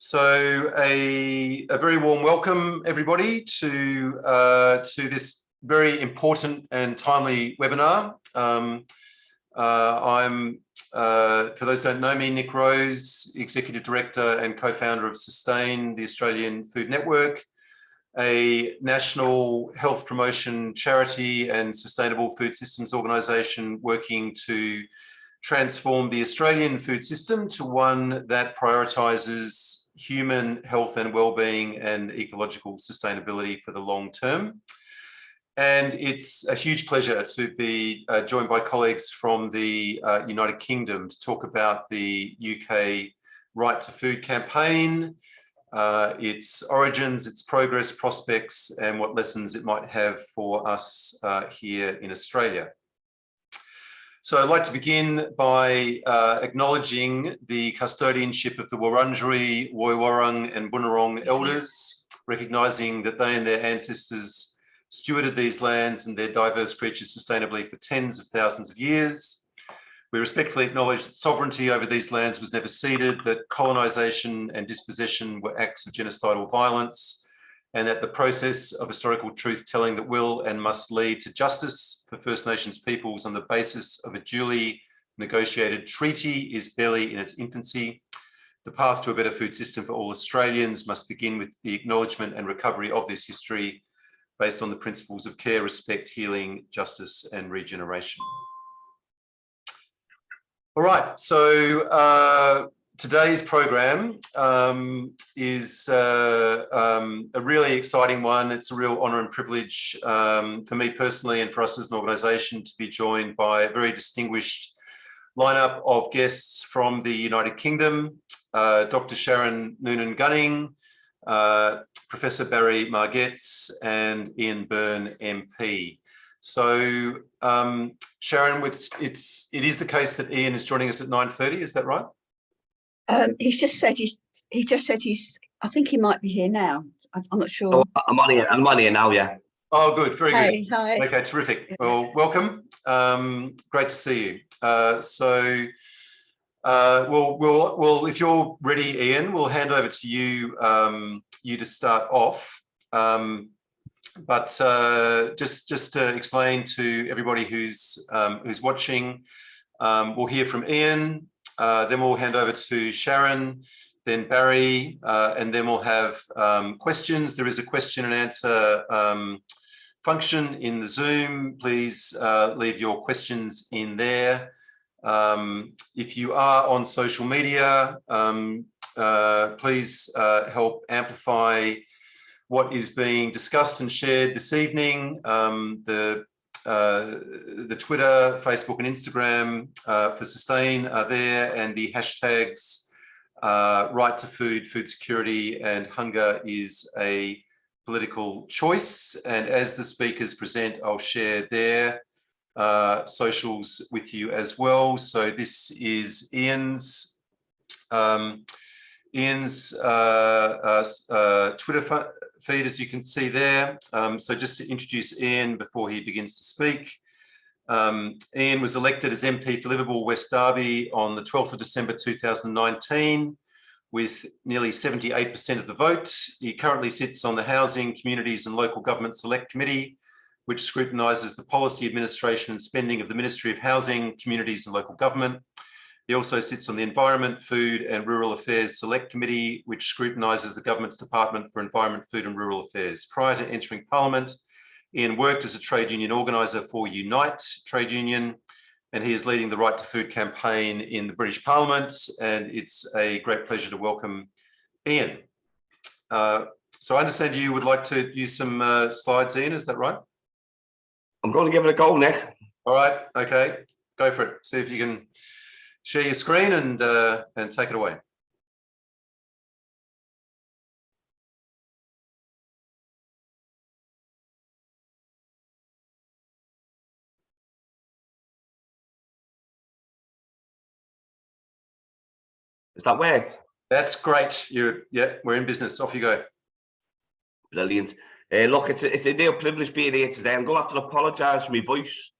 So a very warm welcome, everybody, to this very important and timely webinar. I'm, for those who don't know me, Nick Rose, Executive Director and co-founder of Sustain, the Australian Food Network, a national health promotion charity and sustainable food systems organisation working to transform the Australian food system to one that prioritises human health and well-being and ecological sustainability for the long term. And it's a huge pleasure to be joined by colleagues from the United Kingdom to talk about the UK Right to Food campaign, its origins, its progress, prospects, and what lessons it might have for us here in Australia. So I'd like to begin by acknowledging the custodianship of the Wurundjeri, Woiwurrung and Bunurong elders, recognising that they and their ancestors stewarded these lands and their diverse creatures sustainably for tens of thousands of years. We respectfully acknowledge that sovereignty over these lands was never ceded, that colonisation and dispossession were acts of genocidal violence, and that the process of historical truth-telling that will and must lead to justice for First Nations peoples on the basis of a duly negotiated treaty is barely in its infancy. The path to a better food system for all Australians must begin with the acknowledgement and recovery of this history based on the principles of care, respect, healing, justice and regeneration. All right, so today's program is a really exciting one. It's a real honour and privilege for me personally and for us as an organisation to be joined by a very distinguished lineup of guests from the United Kingdom, Dr. Sharon Noonan-Gunning, Professor Barry Margetts and Ian Byrne MP. So Sharon, it is the case that Ian is joining us at 9:30, is that right? He's just said he's. I think he might be here now. I'm not sure. Oh, I'm on here now. Yeah. Oh, good. Very good. Hi. Okay, terrific. Well, welcome. Great to see you. Well, if you're ready, Ian, we'll hand over to you. You to start off. But just to explain to everybody who's watching, we'll hear from Ian. Then we'll hand over to Sharon, then Barry, and then we'll have questions. There is a question and answer function in the Zoom. Please leave your questions in there. If you are on social media, please help amplify what is being discussed and shared this evening. The Twitter, Facebook and Instagram for Sustain are there, and the hashtags right to food, food security and hunger is a political choice. And as the speakers present, I'll share their socials with you as well. So this is Ian's Twitter feed, as you can see there. So just to introduce Ian before he begins to speak. Ian was elected as MP for Liverpool West Derby on the 12th of December 2019 with nearly 78% of the vote. He currently sits on the Housing, Communities and Local Government Select Committee, which scrutinises the policy, administration and spending of the Ministry of Housing, Communities and Local Government. He also sits on the Environment, Food and Rural Affairs Select Committee, which scrutinises the Government's Department for Environment, Food and Rural Affairs. Prior to entering Parliament, Ian worked as a trade union organiser for Unite Trade Union, and he is leading the Right to Food campaign in the British Parliament, and it's a great pleasure to welcome Ian. So I understand you would like to use some slides, Ian, is that right? I'm going to give it a go, Nick. All right, okay, go for it. See if you can share your screen and take it away. Has that worked? That's great. Yeah, we're in business. Off you go. Brilliant. Look, it's a real privilege being here today. I'm going to have to apologise for my voice.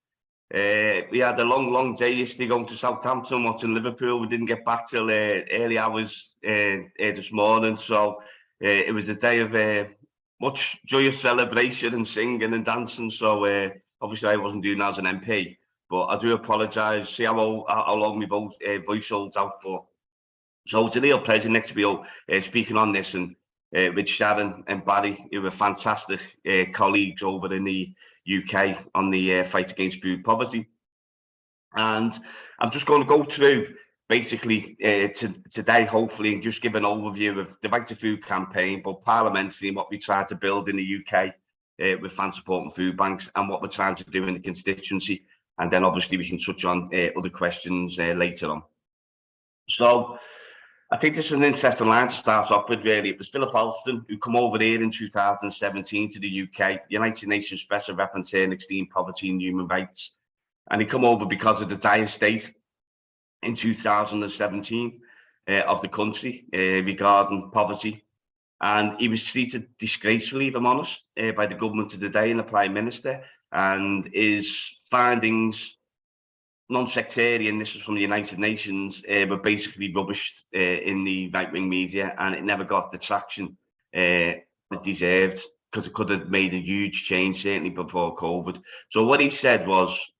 We had a long day yesterday going to Southampton, watching Liverpool. We didn't get back till early hours this morning. So it was a day of much joyous celebration and singing and dancing. So obviously I wasn't doing that as an MP, but I do apologise. See how long my voice holds out for. So it's a real pleasure next to be speaking on this, and with Sharon and Barry, who were fantastic colleagues over in the UK on the fight against food poverty. And I'm just going to go through basically today, hopefully, and just give an overview of the Right to Food campaign, both parliamentary and what we try to build in the UK with fan support and food banks, and what we're trying to do in the constituency. And then obviously we can touch on other questions later on. So I think this is an interesting line to start off with, really. It was Philip Alston who come over here in 2017 to the UK, United Nations Special Rapporteur on Extreme Poverty and Human Rights. And he come over because of the dire state in 2017 of the country regarding poverty. And he was treated disgracefully, if I'm honest, by the government of the day and the Prime Minister. And his findings, non-sectarian, this was from the United Nations, were basically rubbished in the right-wing media, and it never got the traction it deserved, because it could have made a huge change, certainly before COVID. So what he said was,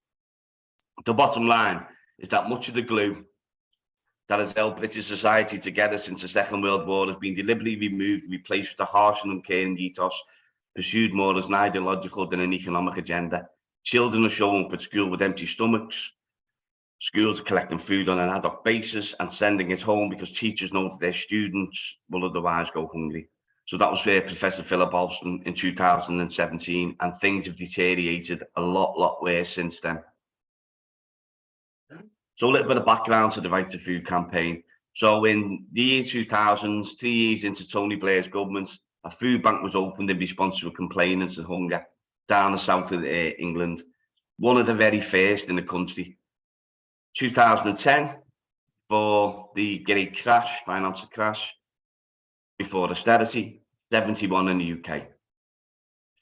the bottom line is that much of the glue that has held British society together since the Second World War has been deliberately removed and replaced with a harsh and uncaring ethos, pursued more as an ideological than an economic agenda. Children are showing up at school with empty stomachs. Schools are collecting food on an ad hoc basis and sending it home because teachers know that their students will otherwise go hungry. So that was Professor Philip Alston in 2017, and things have deteriorated a lot worse since then. So a little bit of background to the Right to Food campaign. So in the year 2000s, 3 years into Tony Blair's government, a food bank was opened in response to complainants of hunger down the south of England, one of the very first in the country. 2010, for the great crash, financial crash, before austerity, 71 in the UK.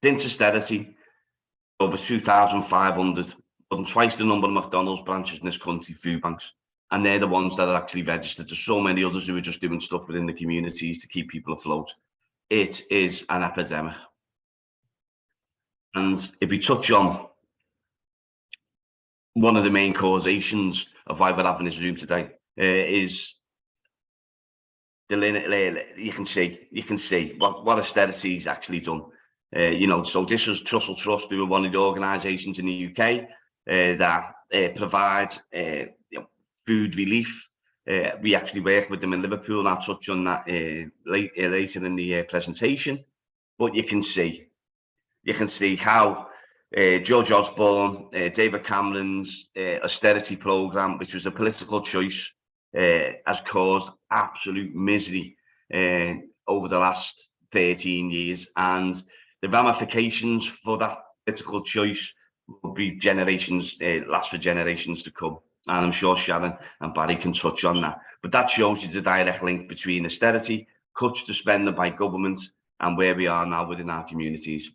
Since austerity, over 2,500, more than twice the number of McDonald's branches in this country, food banks. And they're the ones that are actually registered. There's so many others who are just doing stuff within the communities to keep people afloat. It is an epidemic. And if we touch on one of the main causations of why we're having this room today, is the you can see what austerity's actually done. You know, so this was Trussell Trust, who were one of the organisations in the UK that provide food relief. We actually work with them in Liverpool, and I'll touch on that later in the presentation. But you can see how George Osborne, David Cameron's austerity programme, which was a political choice, has caused absolute misery over the last 13 years. And the ramifications for that political choice will be last for generations to come. And I'm sure Sharon and Barry can touch on that. But that shows you the direct link between austerity, cuts to spending by government, and where we are now within our communities.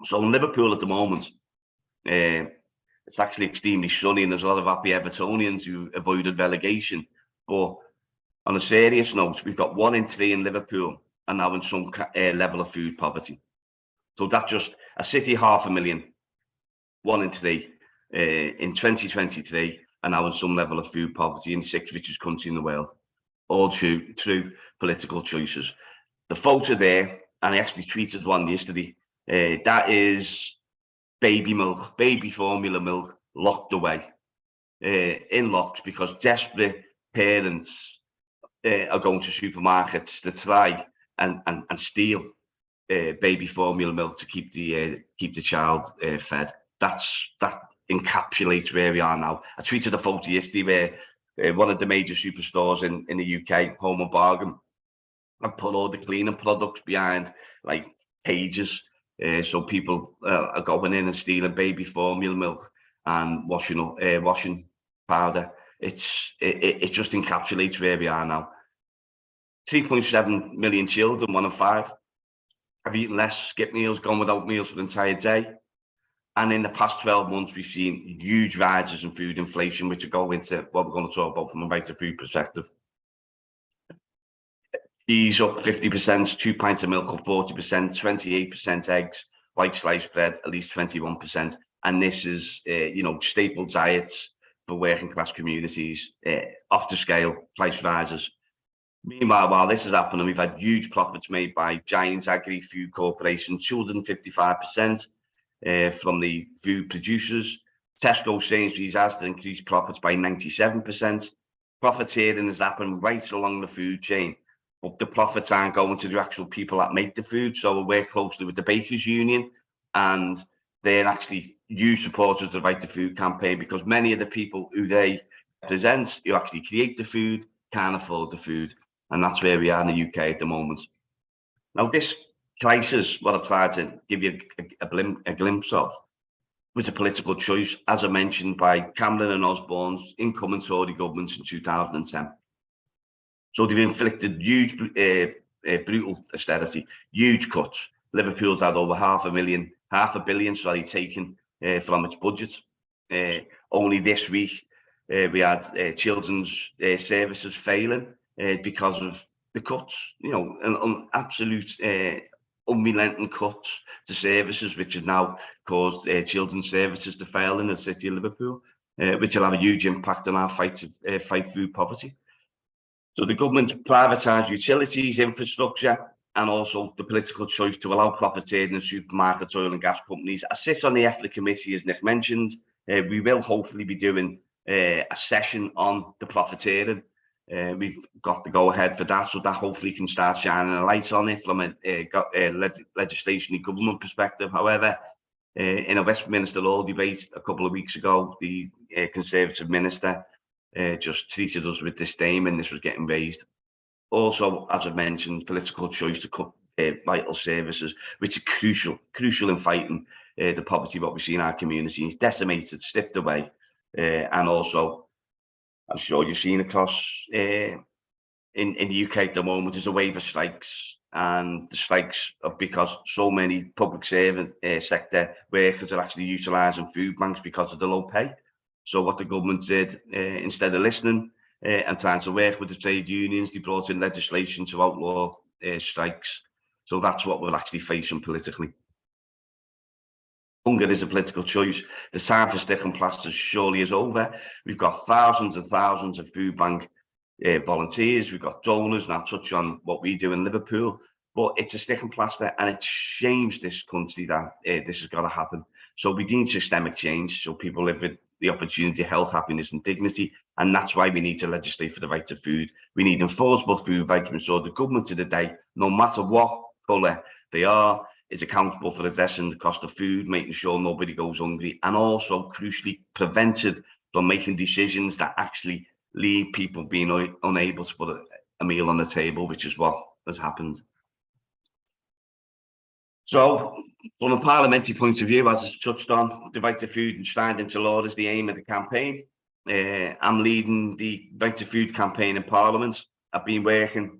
So in Liverpool at the moment, it's actually extremely sunny, and there's a lot of happy Evertonians who avoided relegation. But on a serious note, we've got 1 in 3 in Liverpool are now in some level of food poverty. So that's just a city, 500,000, 1 in 3 in 2023 are now in some level of food poverty in the 6th richest country in the world, all through political choices. The photo there, and I actually tweeted one yesterday, that is baby milk, baby formula milk, locked away in locks because desperate parents are going to supermarkets to try and steal baby formula milk to keep the child fed. That encapsulates where we are now. I tweeted a photo yesterday where one of the major superstores in the UK, Home and Bargain, have put all the cleaning products behind like pages. So people are going in and stealing baby formula milk and washing powder. It just encapsulates where we are now. 3.7 million children, 1 in 5, have eaten less, skipped meals, gone without meals for the entire day. And in the past 12 months, we've seen huge rises in food inflation, which will go into what we're going to talk about from a right to food perspective. Cheese up 50%, 2 pints of milk up 40%, 28% eggs, white sliced bread at least 21%. And this is, staple diets for working class communities, off the scale, price rises. Meanwhile, while this is happening, we've had huge profits made by giant agri-food corporations, 255% from the food producers. Tesco, Sainsbury's, Asda increased profits by 97%. Profiteering has happened right along the food chain, but the profits aren't going to the actual people that make the food. So we work closely with the Bakers Union, and they're actually huge supporters of the Right to Food campaign, because many of the people who they represent, who actually create the food, can't afford the food. And that's where we are in the UK at the moment. Now, this crisis, what I've tried to give you a glimpse of, was a political choice, as I mentioned, by Cameron and Osborne's incoming Tory governments in 2010. So they've inflicted huge, brutal austerity, huge cuts. Liverpool's had over half a billion taken from its budget. Only this week, we had children's services failing because of the cuts, and absolute unrelenting cuts to services, which have now caused children's services to fail in the city of Liverpool, which will have a huge impact on our fight to fight food poverty. So the government privatised utilities, infrastructure, and also the political choice to allow profiteering in supermarkets, oil and gas companies. I sit on the EFLA committee, as Nick mentioned. We will hopefully be doing a session on the profiteering. We've got the go-ahead for that, so that hopefully can start shining a light on it from a legislation and government perspective. However, in a Westminster Law debate a couple of weeks ago, the Conservative minister just treated us with disdain when this was getting raised. Also, as I've mentioned, political choice to cut vital services, which are crucial in fighting the poverty what we see in our communities, decimated, stripped away, and also, I'm sure you've seen across in the UK at the moment, there's a wave of strikes, and the strikes are because so many public sector workers are actually utilising food banks because of the low pay. So what the government did, instead of listening and trying to work with the trade unions, they brought in legislation to outlaw strikes. So that's what we're actually facing politically. Hunger is a political choice. The time for stick and plaster surely is over. We've got thousands and thousands of food bank volunteers. We've got donors, and I'll touch on what we do in Liverpool. But it's a stick and plaster, and it shames this country that this has got to happen. So we need systemic change, so people live with the opportunity, health, happiness, and dignity. And that's why we need to legislate for the right to food. We need enforceable food rights, so the government of the day, no matter what colour they are, is accountable for addressing the cost of food, making sure nobody goes hungry, and also crucially prevented from making decisions that actually leave people being unable to put a meal on the table, which is what has happened. So, from a parliamentary point of view, as I touched on, the right to food enshrined into law is the aim of the campaign. I'm leading the right to food campaign in Parliament. I've been working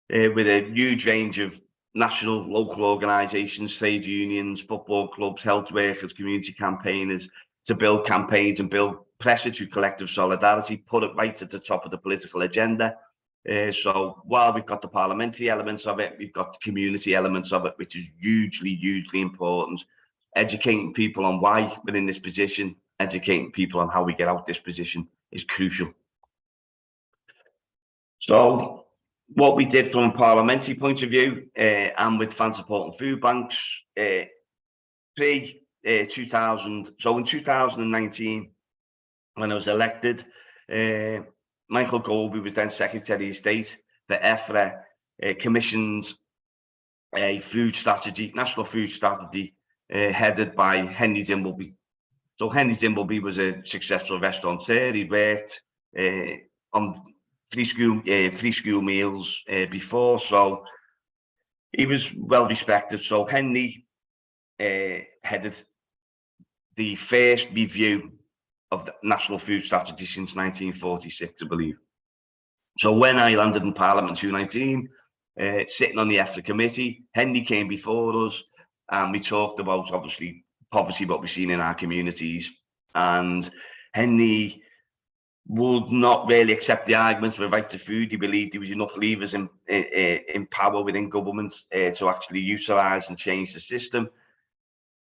with a huge range of national, local organisations, trade unions, football clubs, health workers, community campaigners, to build campaigns and build pressure through collective solidarity, put it right at the top of the political agenda. So while we've got the parliamentary elements of it, we've got the community elements of it, which is hugely important. Educating people on why we're in this position, educating people on how we get out this position is crucial. So what we did from a parliamentary point of view, and with fan supporting food banks, pre-2000, so in 2019, when I was elected, Michael Gove, who was then Secretary of State for EFRA, commissioned a food strategy, national food strategy, headed by Henry Dimbleby. So Henry Dimbleby was a successful restaurateur. He worked on free school meals before, so he was well respected. So Henry headed the first review of the national food strategy since 1946, I believe. So when I landed in Parliament in 2019, sitting on the EFRA committee, Henry came before us, and we talked about, obviously, poverty, what we've seen in our communities. And Henry would not really accept the arguments for a right to food. He believed there was enough levers in power within government to actually utilise and change the system.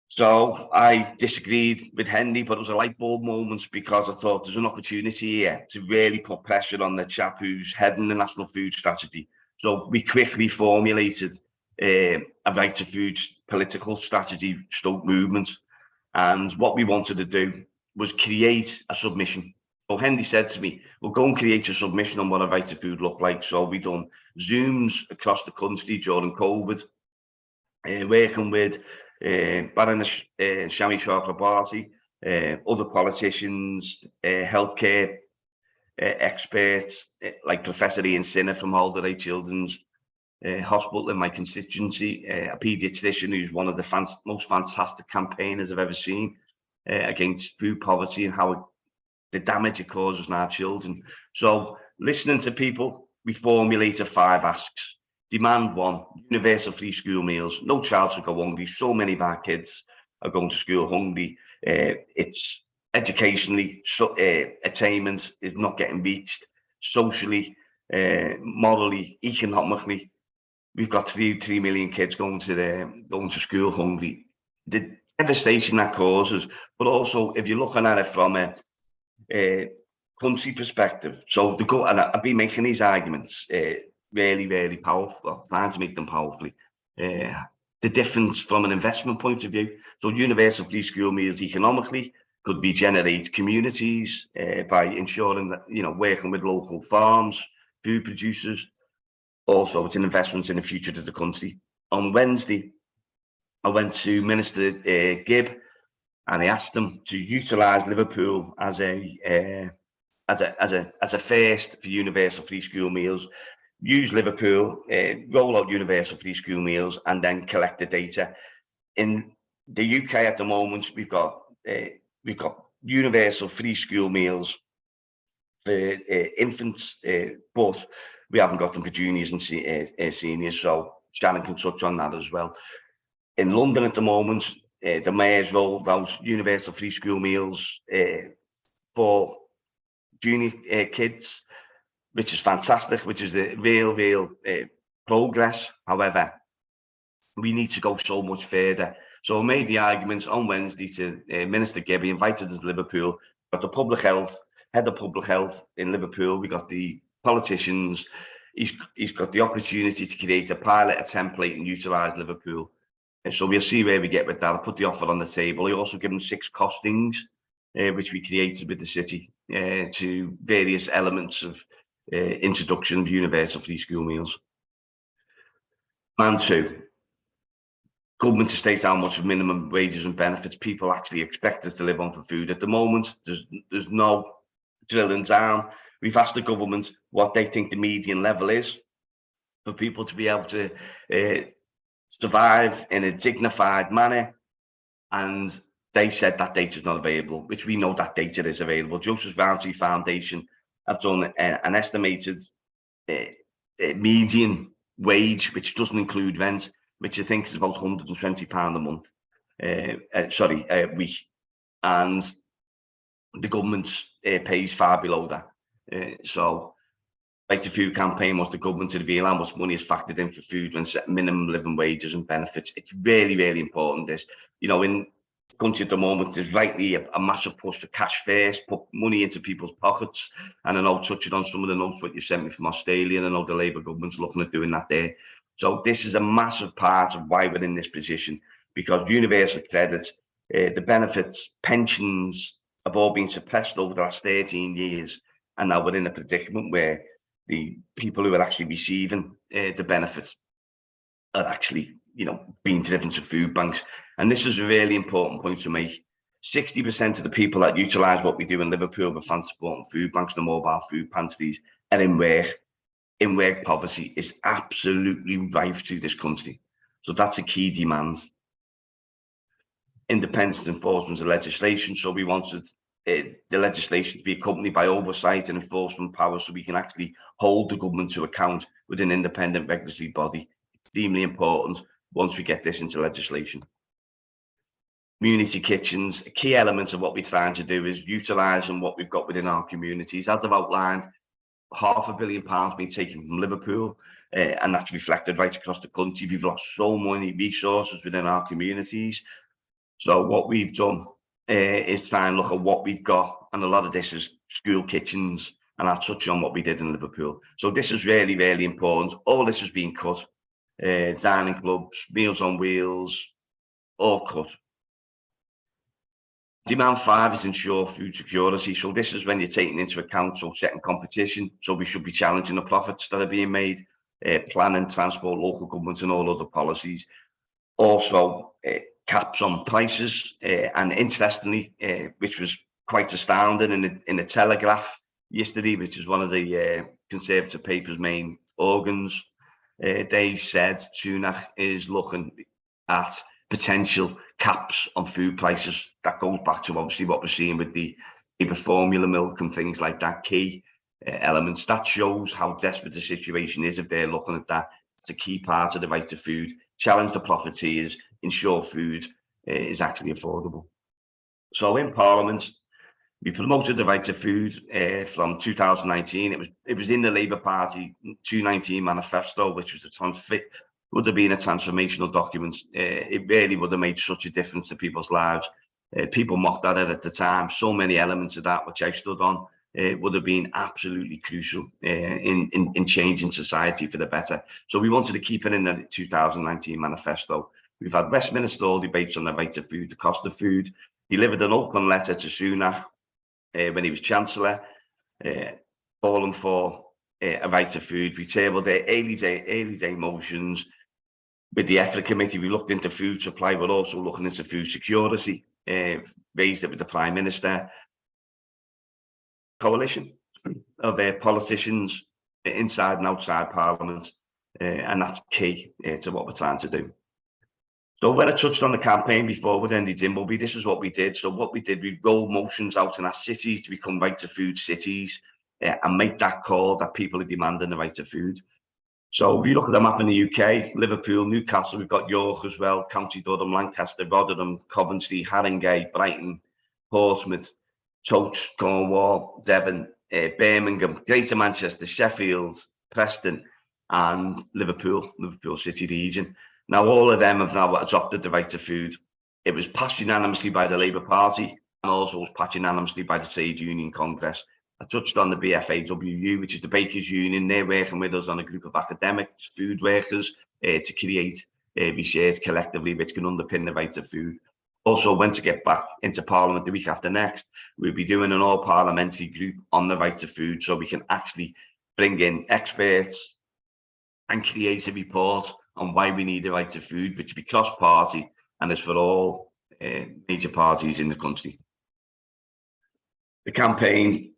So I disagreed with Henry, but it was a light bulb moment because I thought there's an opportunity here to really put pressure on the chap who's heading the National Food Strategy. So we quickly formulated a right to food political strategy stroke movement. And what we wanted to do was create a submission. So Henry said to me, we'll go and create a submission on what a right to food looked like. So we done Zooms across the country during COVID, working with Baroness Shami Chakrabarti, other politicians, healthcare experts like Professor Ian Sinner from Alderley Children's Hospital in my constituency, a paediatrician who's one of the most fantastic campaigners I've ever seen against food poverty and how the damage it causes in our children. So listening to people, we formulated 5 asks. Demand 1, universal free school meals. No child should go hungry. So many of our kids are going to school hungry. It's educationally, attainment is not getting reached. Socially, morally, economically, we've got 3 million kids going to school hungry. The devastation that causes, but also if you're looking at it from a country perspective. So and I've been making these arguments really powerful, trying to make them powerfully. The difference from an investment point of view. So universal free school meals economically could regenerate communities by ensuring that, working with local farms, food producers. Also, it's an investment in the future of the country. On Wednesday, I went to Minister Gibb and I asked him to utilise Liverpool as a first for universal free school meals. Use Liverpool, roll out universal free school meals, and then collect the data. In the UK at the moment, we've got universal free school meals for infants, but we haven't got them for juniors and seniors. So Sharon can touch on that as well. In London at the moment, the mayor's rolled out universal free school meals for junior kids, which is fantastic, which is the real progress. However, we need to go so much further. So I made the arguments on Wednesday to Minister Gibb. He invited us to Liverpool. Got the public health, head of public health in Liverpool. We got the politicians. He's got the opportunity to create a pilot, a template, and utilise Liverpool. And so we'll see where we get with that. I put the offer on the table. I also given 6 costings, which we created with the city to various elements of introduction of universal free school meals. And 2, government to state how much of minimum wages and benefits people actually expect us to live on for food. At the moment, there's no drilling down. We've asked the government what they think the median level is for people to be able to survive in a dignified manner, and they said that data is not available, which we know that data is available. Joseph Rowntree Foundation have done an estimated median wage, which doesn't include rent, which I think is about £120 a month, a week, and the government pays far below that. So Right to Food campaign wants the government to reveal how much money is factored in for food when setting minimum living wages and benefits. It's really important, this. In the country at the moment, there's rightly a massive push for cash first, put money into people's pockets. And I know, touching on some of the notes what you sent me from Australia, and I know the Labour government's looking at doing that there. So this is a massive part of why we're in this position, because universal credit, the benefits, pensions have all been suppressed over the last 13 years. And now we're in a predicament where the people who are actually receiving the benefits are actually, being driven to food banks. And this is a really important point to make. 60% of the people that utilise what we do in Liverpool with fan support and food banks, the mobile food pantries, are in work. In work poverty is absolutely rife through this country. So that's a key demand. Independent enforcement of legislation. So we wanted the legislation to be accompanied by oversight and enforcement powers, so we can actually hold the government to account with an independent regulatory body. Extremely important once we get this into legislation. community kitchens. A key element of what we're trying to do is utilising what we've got within our communities. As I've outlined, £500 million being taken from Liverpool, and that's reflected right across the country. We've lost so many resources within our communities. So what we've done is try and look at what we've got, and a lot of this is school kitchens, and I'll touch on what we did in Liverpool. So this is really, really important. All this has been cut. Dining clubs, Meals on Wheels, all cut. Demand 5 is ensure food security. So this is when you're taking into account setting competition. So we should be challenging the profits that are being made, planning, transport, local government and all other policies. Also, caps on prices, and interestingly, which was quite astounding in the Telegraph yesterday, which is one of the Conservative paper's main organs, they said Sunak is looking at potential caps on food prices. That goes back to obviously what we're seeing with the formula milk and things like that, key elements. That shows how desperate the situation is if they're looking at that. It's a key part of the right to food. Challenge the profiteers, ensure food is actually affordable. So in Parliament, we promoted the right to food from 2019. It was in the Labour Party 2019 manifesto, which was would have been a transformational document. It really would have made such a difference to people's lives. People mocked at it at the time. So many elements of that, which I stood on, would have been absolutely crucial in changing society for the better. So we wanted to keep it in the 2019 manifesto. We've had Westminster debates on the right to food, the cost of food. Delivered an open letter to Sunak when he was Chancellor, calling for a right to food. We tabled the early day motions. With the EFRA committee, we looked into food supply, but also looking into food security, raised it with the Prime Minister. Coalition of politicians inside and outside Parliament, and that's key to what we're trying to do. So when I touched on the campaign before with Andy Dimbleby, this is what we did. So what we did, we rolled motions out in our cities to become right to food cities, and make that call that people are demanding the right to food. So if you look at the map in the UK, Liverpool, Newcastle, we've got York as well, County Durham, Lancaster, Rotherham, Coventry, Haringey, Brighton, Portsmouth, Toch, Cornwall, Devon, Birmingham, Greater Manchester, Sheffield, Preston, and Liverpool City region. Now, all of them have now adopted the right to food. It was passed unanimously by the Labour Party, and also was passed unanimously by the Trade Union Congress. I touched on the BFAWU, which is the Bakers Union. They're working with us on a group of academic food workers to create research collectively which can underpin the right to food. Also, when to get back into Parliament the week after next, we'll be doing an all-parliamentary group on the right to food, so we can actually bring in experts and create a report on why we need the right to food, which will be cross-party and is for all major parties in the country. The campaign,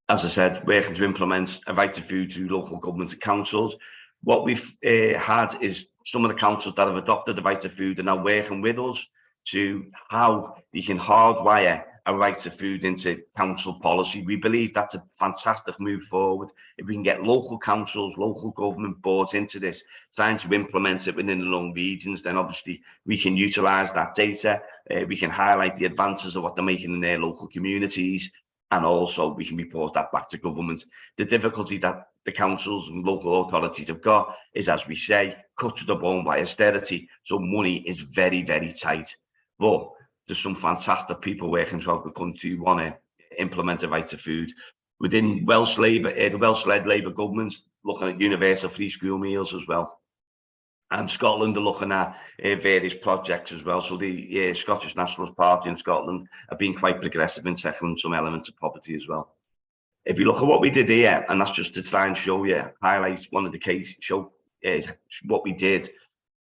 as I said, working to implement a right to food through local governments and councils. What we've had is some of the councils that have adopted the right to food are now working with us to how you can hardwire a right to food into council policy. We believe that's a fantastic move forward. If we can get local councils, local government boards into this, trying to implement it within their own regions, then obviously we can utilise that data. We can highlight the advances of what they're making in their local communities, and also we can report that back to government. The difficulty that the councils and local authorities have got is, as we say, cut to the bone by austerity. So money is very, very tight. But there's some fantastic people working throughout the country who want to implement a right to food. Within Welsh Labour, the Welsh-led Labour government, looking at universal free school meals as well. And Scotland are looking at various projects as well. So the Scottish Nationalist Party in Scotland have been quite progressive in tackling some elements of poverty as well. If you look at what we did here, and that's just to try and show you, highlight one of the cases, show what we did.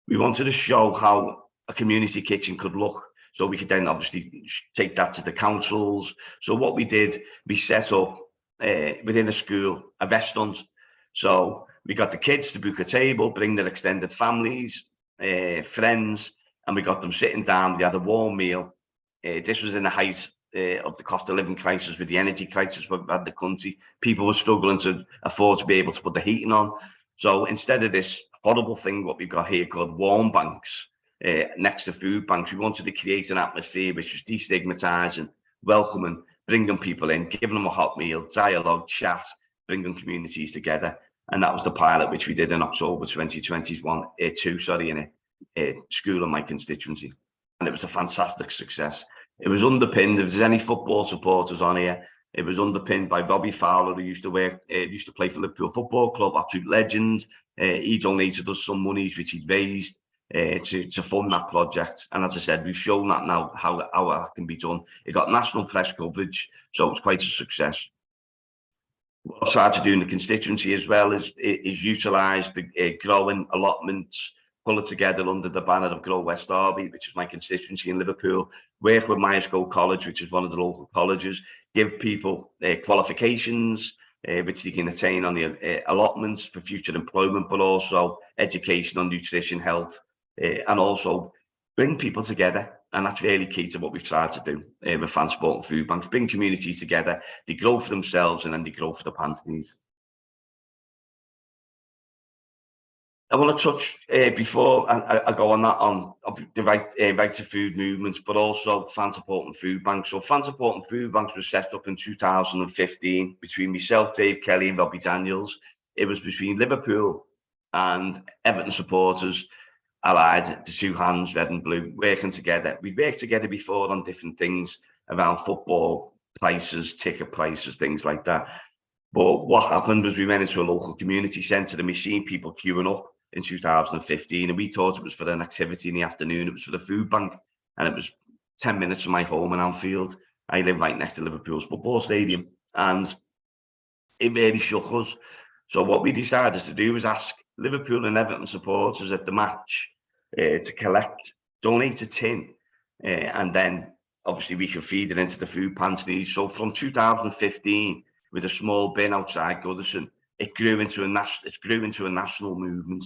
We wanted to show how a community kitchen could look, so we could then obviously take that to the councils. So what we did, we set up within a school a restaurant. So we got the kids to book a table, bring their extended families, friends, and we got them sitting down. They had a warm meal. This was in the height of the cost of living crisis, with the energy crisis we've had in the country. People were struggling to afford to be able to put the heating on. So instead of this horrible thing, what we've got here called warm banks, next to food banks. We wanted to create an atmosphere which was destigmatising, welcoming, bringing people in, giving them a hot meal, dialogue, chat, bringing communities together. And that was the pilot which we did in October 2021, in a school in my constituency. And it was a fantastic success. It was underpinned, if there's any football supporters on here, it was underpinned by Robbie Fowler, who used to play for Liverpool Football Club, absolute legend. He donated us some monies which he'd raised to fund that project. And as I said, we've shown that now how that can be done. It got national press coverage, so it was quite a success. What I've started to do in the constituency as well is utilise the growing allotments, pull it together under the banner of Grow West Derby, which is my constituency in Liverpool, work with Myerscough College, which is one of the local colleges, give people qualifications, which they can attain on the allotments for future employment, but also education on nutrition, health, and also bring people together. And that's really key to what we've tried to do with Fan Sport and Food Banks, bring communities together, they grow for themselves and then they grow for the Pantones. I want to touch before I go on that on the right to food movements, but also Fan Support and Food Banks. So Fan Support and Food Banks was set up in 2015 between myself, Dave Kelly, and Robbie Daniels. It was between Liverpool and Everton supporters, allied, the two hands, red and blue, working together. We worked together before on different things around football prices, ticket prices, things like that. But what happened was we went into a local community centre and we seen people queuing up in 2015, and we thought it was for an activity in the afternoon. It was for the food bank, and it was 10 minutes from my home in Anfield. I live right next to Liverpool's football stadium, and it really shook us. So what we decided to do was ask Liverpool and Everton supporters at the match to donate a tin, and then obviously we can feed it into the food pantries. So from 2015, with a small bin outside Goodison, it grew into a national movement.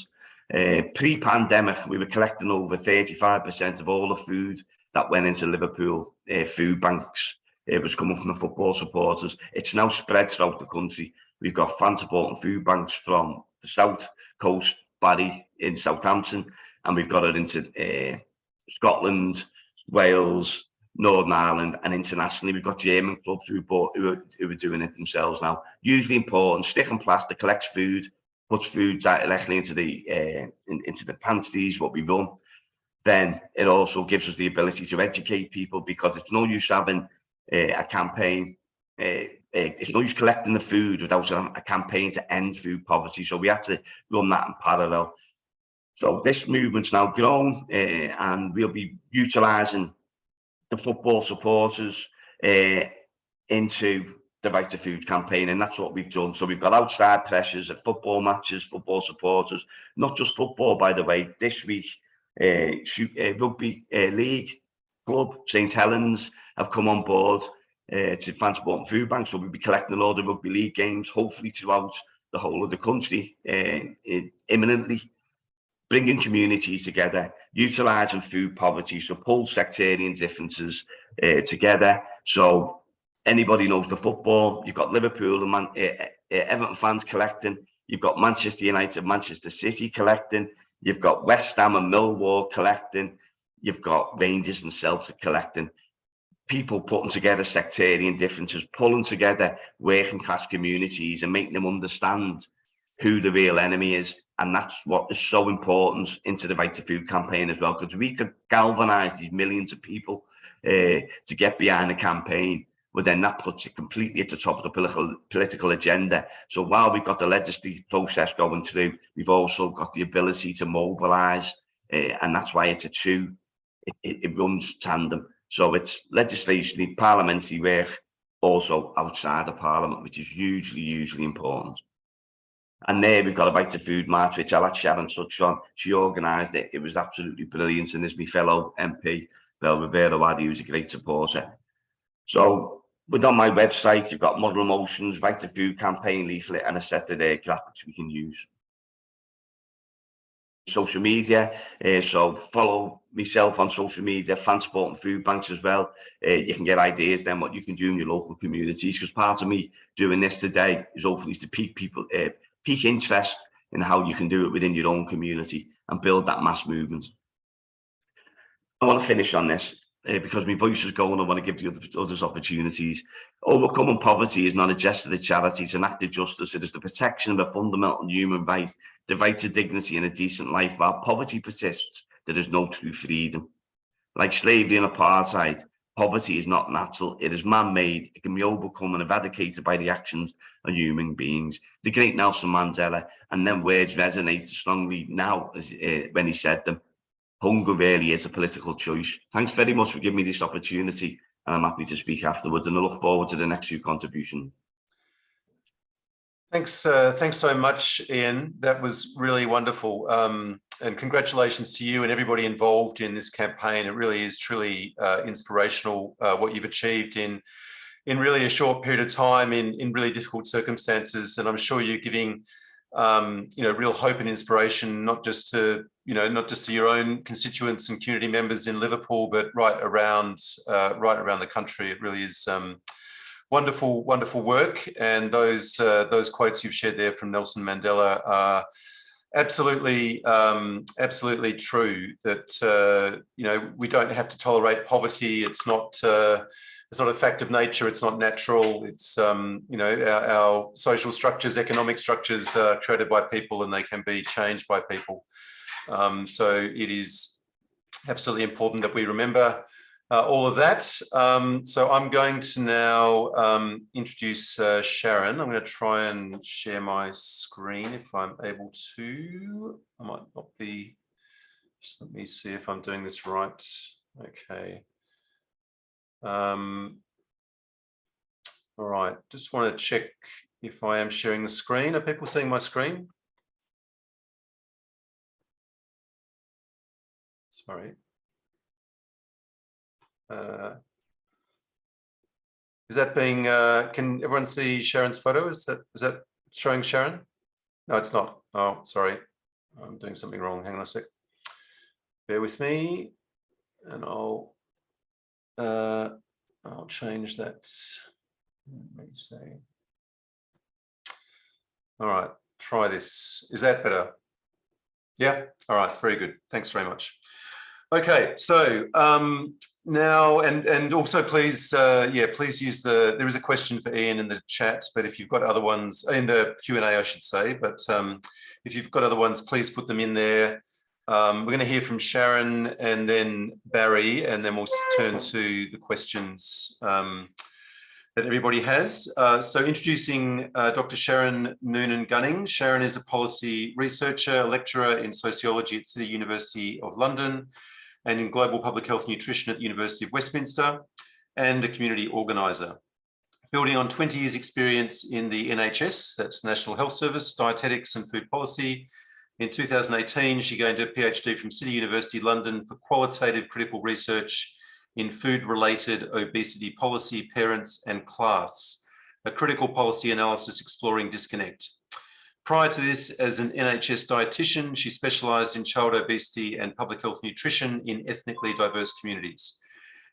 Pre-pandemic, we were collecting over 35% of all the food that went into Liverpool food banks. It was coming from the football supporters. It's now spread throughout the country. We've got Fan Support and Food Banks from the South Coast, Barry in Southampton, and we've got it into Scotland, Wales, Northern Ireland, and internationally we've got German clubs who are doing it themselves now. Hugely important. Stick and Plaster collects food, puts food directly into the pantries, what we run. Then it also gives us the ability to educate people, because it's no use having a campaign. It's no use collecting the food without a campaign to end food poverty. So we have to run that in parallel. So this movement's now grown, and we'll be utilising the football supporters into the Right to Food campaign, and that's what we've done. So we've got outside pressures at football matches, football supporters, not just football, by the way. This week, rugby league club, St Helens, have come on board to Fan Sport and Food Banks. So we'll be collecting a lot of rugby league games, hopefully throughout the whole of the country imminently. Bringing communities together, utilising food poverty, so pull sectarian differences together. So anybody knows the football, you've got Liverpool and Everton fans collecting, you've got Manchester United, Manchester City collecting, you've got West Ham and Millwall collecting, you've got Rangers and Celtic collecting. People putting together sectarian differences, pulling together working class communities and making them understand who the real enemy is. And that's what is so important into the Right to Food campaign as well, because we could galvanise these millions of people to get behind the campaign, but then that puts it completely at the top of the political agenda. So while we've got the legislative process going through, we've also got the ability to mobilise, and that's why it's a two, it runs tandem. So it's legislation, parliamentary work, also outside of Parliament, which is hugely important. And there we've got a Right to Food march, which I'll let Sharon touch on. She organised it. It was absolutely brilliant. And there's my fellow MP, Bel Rivera Waddy, who's a great supporter. So on my website, you've got model motions, Right to Food campaign leaflet, and a set of graphics we can use. Social media, so follow myself on social media, Fan Sport and Food Banks as well. You can get ideas then what you can do in your local communities, because part of me doing this today is hopefully to peak interest in how you can do it within your own community and build that mass movement. I want to finish on this because my voice is going. I want to give the others opportunities. Overcoming poverty is not a gesture of charity, it's an act of justice. It is the protection of a fundamental human right, the right to dignity and a decent life. While poverty persists, there is no true freedom. Like slavery and apartheid, poverty is not natural, it is man-made. It can be overcome and eradicated by the actions of human beings. The great Nelson Mandela, and then words resonate strongly now as, when he said them. Hunger really is a political choice. Thanks very much for giving me this opportunity, and I'm happy to speak afterwards, and I look forward to the next few contributions. Thanks so much, Ian. That was really wonderful. And congratulations to you and everybody involved in this campaign. It really is truly inspirational what you've achieved in really a short period of time in really difficult circumstances. And I'm sure you're giving real hope and inspiration, not just to your own constituents and community members in Liverpool, but right around the country. It really is wonderful work. And those quotes you've shared there from Nelson Mandela are absolutely true. That we don't have to tolerate poverty. It's not a fact of nature. It's not natural. It's our social structures, economic structures are created by people, and they can be changed by people. So it is absolutely important that we remember all of that. So I'm going to now introduce Sharon. I'm going to try and share my screen if I'm able to. I might not be. Just let me see if I'm doing this right. Okay. All right, just want to check if I am sharing the screen. Are people seeing my screen? Sorry. Is that being, can everyone see Sharon's photo? Is that showing Sharon? No, it's not. Oh, sorry. I'm doing something wrong. Hang on a sec. Bear with me and I'll change that. Let me see. All right, try this. Is that better? Yeah, all right, very good. Thanks very much. Okay, so now, and also please, please use there is a question for Ian in the chat, but if you've got other ones, in the Q&A I should say, but if you've got other ones, please put them in there. We're going to hear from Sharon and then Barry, and then we'll turn to the questions that everybody has. So introducing Dr. Sharon Noonan-Gunning. Sharon is a policy researcher, lecturer in sociology at City University of London and in global public health nutrition at the University of Westminster, and a community organiser. Building on 20 years experience in the NHS, that's National Health Service, dietetics and food policy. In 2018, she gained a PhD from City University London for qualitative critical research in food-related obesity policy, parents and class, a critical policy analysis exploring disconnect. Prior to this, as an NHS dietitian, she specialised in child obesity and public health nutrition in ethnically diverse communities.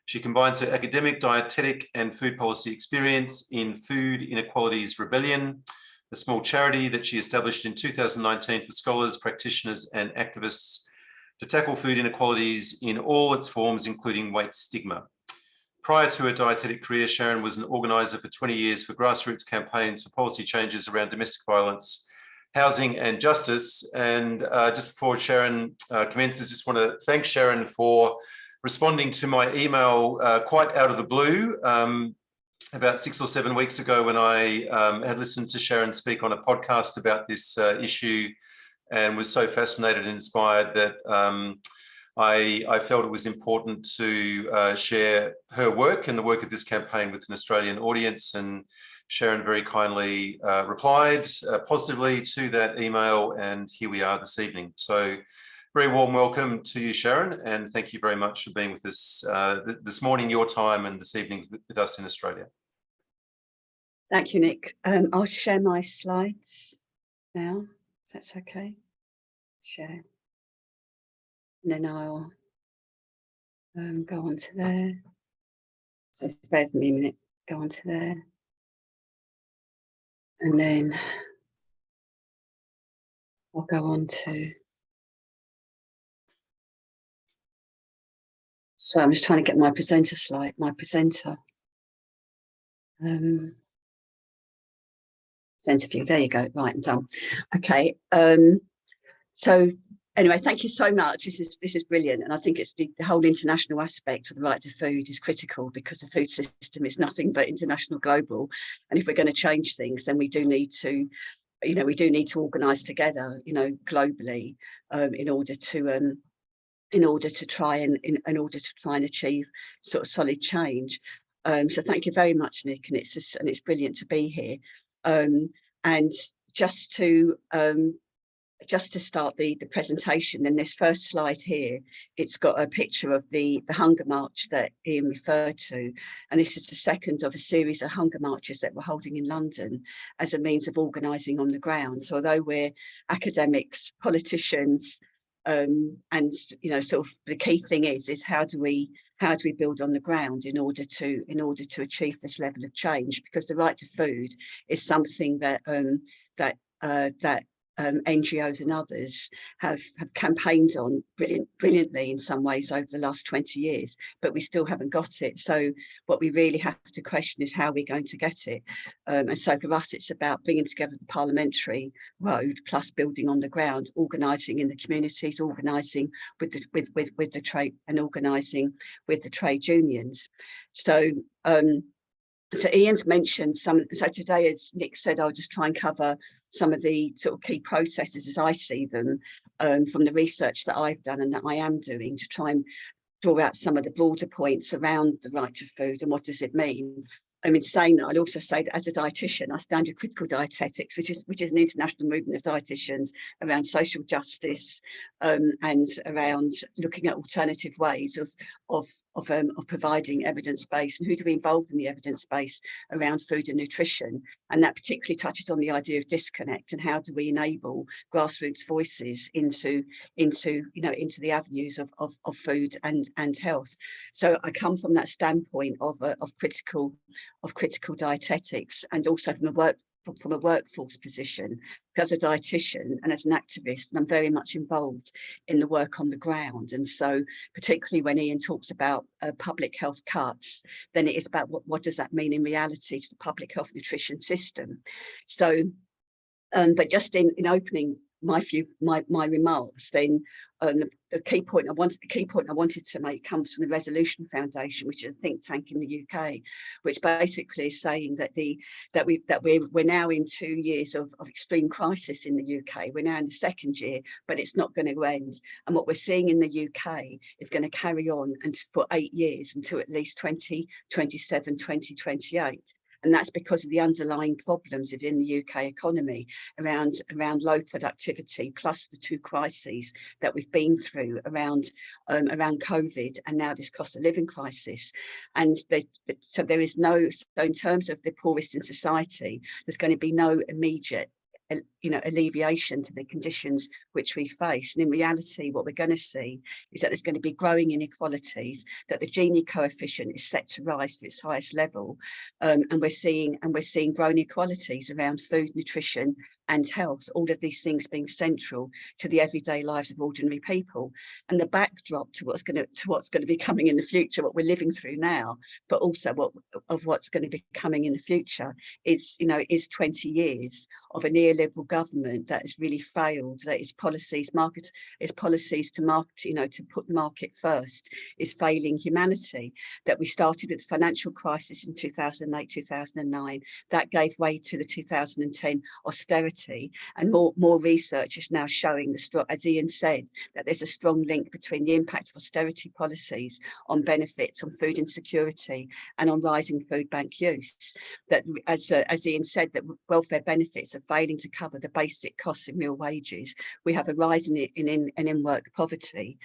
She combines her academic, dietetic and food policy experience in Food Inequalities Rebellion, a small charity that she established in 2019 for scholars, practitioners and activists to tackle food inequalities in all its forms, including weight stigma. Prior to her dietetic career, Sharon was an organiser for 20 years for grassroots campaigns for policy changes around domestic violence, housing and justice. And just before Sharon commences, just want to thank Sharon for responding to my email quite out of the blue about 6 or 7 weeks ago when I had listened to Sharon speak on a podcast about this issue, and was so fascinated and inspired that I felt it was important to share her work and the work of this campaign with an Australian audience. And Sharon very kindly replied positively to that email, and here we are this evening. So very warm welcome to you, Sharon, and thank you very much for being with us this morning, your time, and this evening with us in Australia. Thank you, Nick. I'll share my slides now, if that's okay. Share. And then I'll go on to there. So bear with me a minute, go on to there. And then I'll go on to So I'm just trying to get my presenter slide, presenter view. There you go. Right, I'm done. Okay. So anyway, thank you so much. This is brilliant, and I think it's the whole international aspect of the right to food is critical, because the food system is nothing but international, global, and if we're going to change things, then we do need to, organise together, globally, in order to try and achieve sort of solid change. So thank you very much, Nick, and it's brilliant to be here. And just to start the presentation, in this first slide here, it's got a picture of the hunger march that Ian referred to, and this is the second of a series of hunger marches that we're holding in London as a means of organising on the ground. So although we're academics, politicians, and sort of the key thing is how do we build on the ground in order to achieve this level of change, because the right to food is something that NGOs and others have campaigned on brilliantly in some ways over the last 20 years, but we still haven't got it. So what we really have to question is how we're going to get it. And so for us, it's about bringing together the parliamentary road plus building on the ground, organising in the communities, organising with the trade, and organising with the trade unions. So Ian's mentioned some, so today, as Nick said, I'll just try and cover some of the sort of key processes as I see them, from the research that I've done and that I am doing, to try and draw out some of the broader points around the right to food and what does it mean. I mean, saying that, I'd also say that as a dietitian, I stand for critical dietetics, which is an international movement of dietitians around social justice, and around looking at alternative ways of providing evidence base, and who do we involve in the evidence base around food and nutrition. And that particularly touches on the idea of disconnect, and how do we enable grassroots voices into the avenues of food and health. So I come from that standpoint of critical dietetics, and also from a workforce position as a dietitian and as an activist, and I'm very much involved in the work on the ground. And so particularly when Ian talks about public health cuts, then it is about what does that mean in reality to the public health nutrition system. So but just in opening my remarks, then the key point I wanted to make comes from the Resolution Foundation, which is a think tank in the UK, which basically is saying that we're now in 2 years of extreme crisis in the UK. We're now in the second year, but it's not going to end. And what we're seeing in the UK is going to carry on for 8 years, until at least 2027, 2028. And that's because of the underlying problems within the UK economy around low productivity, plus the two crises that we've been through around COVID, and now this cost of living crisis. And so there is so in terms of the poorest in society, there's going to be no immediate alleviation to the conditions which we face. And in reality, what we're going to see is that there's going to be growing inequalities, that the Gini coefficient is set to rise to its highest level, and we're seeing growing inequalities around food, nutrition and health, all of these things being central to the everyday lives of ordinary people. And the backdrop to what's going to be coming in the future, what we're living through now, but also what's going to be coming in the future is 20 years of a neoliberal government that has really failed, that its policies to put market first is failing humanity, that we started with the financial crisis in 2008, 2009, that gave way to the 2010 austerity, and more research is now showing, as Ian said, that there's a strong link between the impact of austerity policies on benefits, on food insecurity and on rising food bank use. That as Ian said, that welfare benefits are failing to cover the basic costs of real wages. We have a rise in in-work poverty,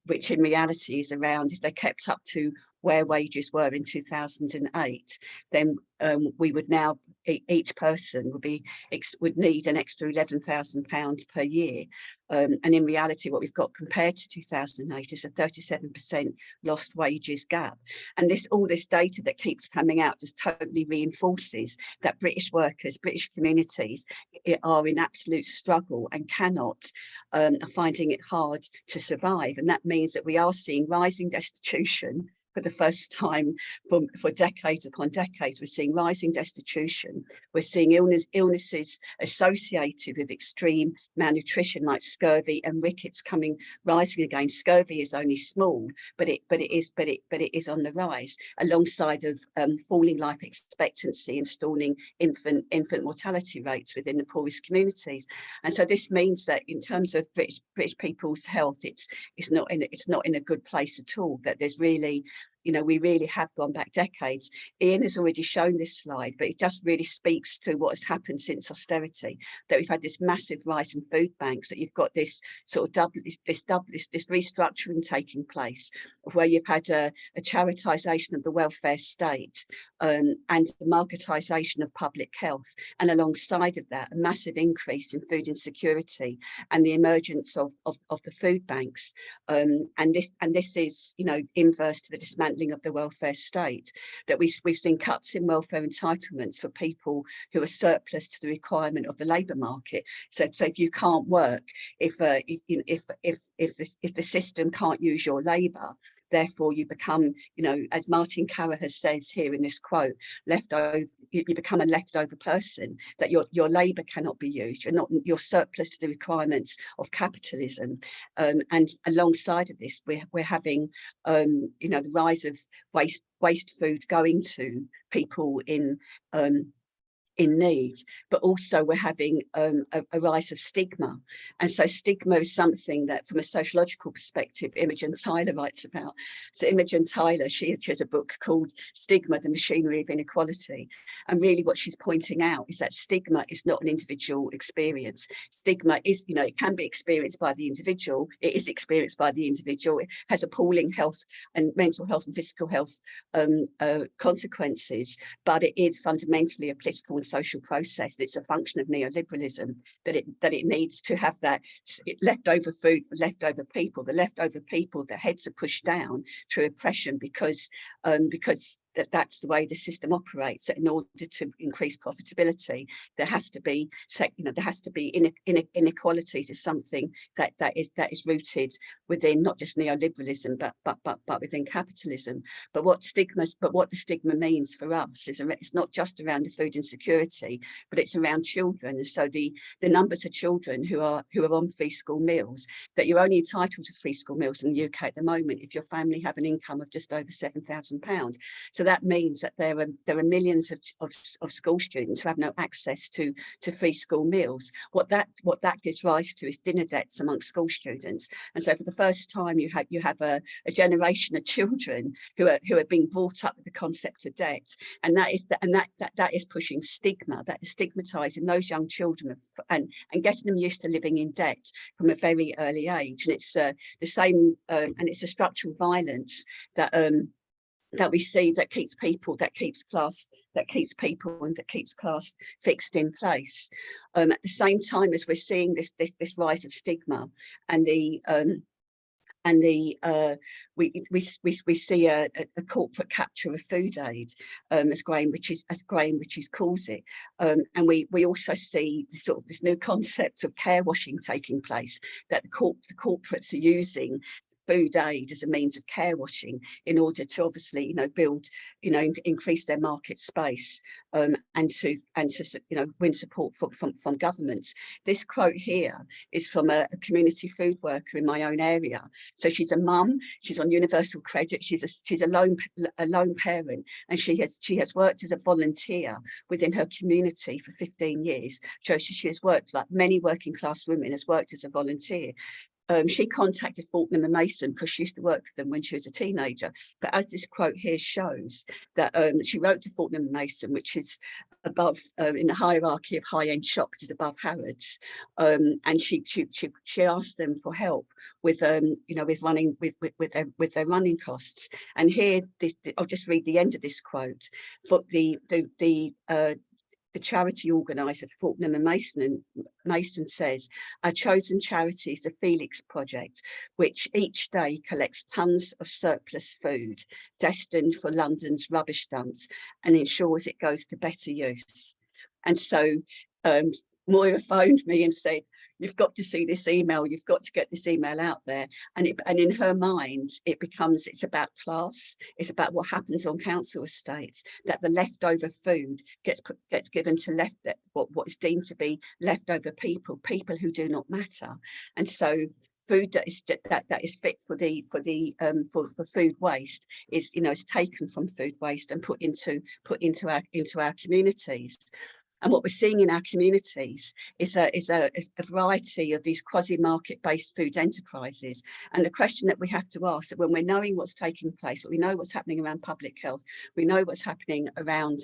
which in reality is around, if they're kept up to where wages were in 2008, then we would now, each person would need an extra £11,000 per year. And in reality, what we've got compared to 2008 is a 37% lost wages gap. And all this data that keeps coming out just totally reinforces that British workers, British communities are in absolute struggle and are finding it hard to survive. And that means that we are seeing rising destitution. For the first time for decades upon decades, we're seeing rising destitution. We're seeing illnesses associated with extreme malnutrition, like scurvy and rickets, rising again. Scurvy is only small, but it is on the rise, alongside of falling life expectancy and stalling infant mortality rates within the poorest communities. And so this means that in terms of British people's health, it's not in a good place at all. That there's really, we really have gone back decades. Ian has already shown this slide, but it just really speaks to what has happened since austerity, that we've had this massive rise in food banks, that you've got this sort of this restructuring taking place, of where you've had a charitisation of the welfare state and the marketisation of public health, and alongside of that, a massive increase in food insecurity and the emergence of the food banks. And this is, inverse to the dismantling of the welfare state, that we've seen cuts in welfare entitlements for people who are surplus to the requirement of the labour market. So if you can't work, if the system can't use your labour, therefore you become, as Martin Carraher says here in this quote, you become a leftover person, that your labour cannot be used. You're surplus to the requirements of capitalism. And alongside of this, we're having, the rise of waste food going to people in need, but also we're having a rise of stigma. And so stigma is something that, from a sociological perspective, Imogen Tyler writes about. So Imogen Tyler, she has a book called Stigma, the Machinery of Inequality. And really what she's pointing out is that stigma is not an individual experience. Stigma is, it can be experienced by the individual. It is experienced by the individual. It has appalling health and mental health and physical health consequences, but it is fundamentally a political and social process. It's a function of neoliberalism, that it needs to have that leftover food for leftover people. The leftover people, their heads are pushed down through oppression because that's the way the system operates. In order to increase profitability, there has to be inequalities is something that is rooted within not just neoliberalism but within capitalism. But what the stigma means for us is it's not just around the food insecurity, but it's around children. And so the numbers of children who are on free school meals, that you're only entitled to free school meals in the UK at the moment if your family have an income of just over £7,000. So that means that there are millions of school students who have no access to free school meals. What that gives rise to is dinner debts amongst school students. And so for the first time, you have a generation of children who are being brought up with the concept of debt, and that is pushing stigma, that is stigmatizing those young children and getting them used to living in debt from a very early age. And it's the same, and it's a structural violence that we see that keeps class fixed in place. At the same time as we're seeing this rise of stigma and we see a corporate capture of food aid as Graham Ritchie's calls it, and we also see this new concept of care washing taking place, that the corporates are using food aid as a means of care washing in order to obviously build increase their market space and to win support from governments. This quote here is from a community food worker in my own area. So she's a mum, she's on universal credit, she's a lone parent, and she has worked as a volunteer within her community for 15 years. So she has worked, like many working class women, has worked as a volunteer. She contacted Fortnum and Mason because she used to work with them when she was a teenager. But as this quote here shows, that she wrote to Fortnum and Mason, which is above in the hierarchy of high-end shops is above Harrods, and she asked them for help with you know, with running with their running costs. And here, I'll just read the end of this quote. For the charity organiser, Fortnum and Mason says, our chosen charity is the Felix Project, which each day collects tons of surplus food destined for London's rubbish dumps and ensures it goes to better use. And so Moira phoned me and said, you've got to see this email, you've got to get this email out there. And in her mind, it's about class, it's about what happens on council estates, that the leftover food gets given to what is deemed to be leftover people who do not matter. And so food that is fit for food waste is, you know, is taken from food waste and put into our communities. And what we're seeing in our communities is a variety of these quasi-market-based food enterprises. And the question that we have to ask, that when we're knowing what's taking place, we know what's happening around public health, we know what's happening around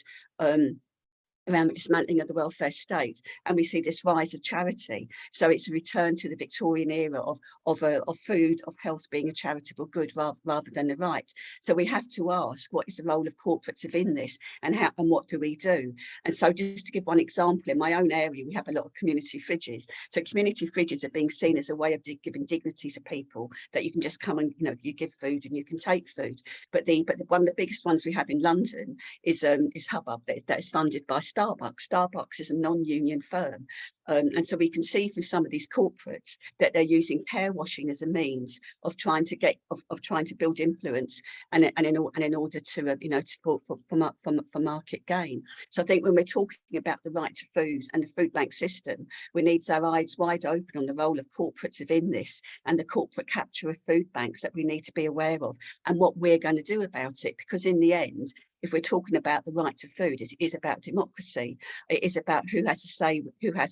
the dismantling of the welfare state, and we see this rise of charity. So it's a return to the Victorian era of food, of health being a charitable good rather than a right. So we have to ask, what is the role of corporates within this, and what do we do? And so just to give one example, in my own area, we have a lot of community fridges. So community fridges are being seen as a way of giving dignity to people, that you can just come and, you know, you give food and you can take food. But one of the biggest ones we have in London is Hubbub, that is funded by Starbucks. Starbucks is a non-union firm. And so we can see through some of these corporates that they're using care washing as a means of trying to build influence and in order to you know, for market gain. So I think when we're talking about the right to food and the food bank system, we need our eyes wide open on the role of corporates within this and the corporate capture of food banks that we need to be aware of, and what we're going to do about it. Because in the end, if we're talking about the right to food, it is about democracy. It is about who has a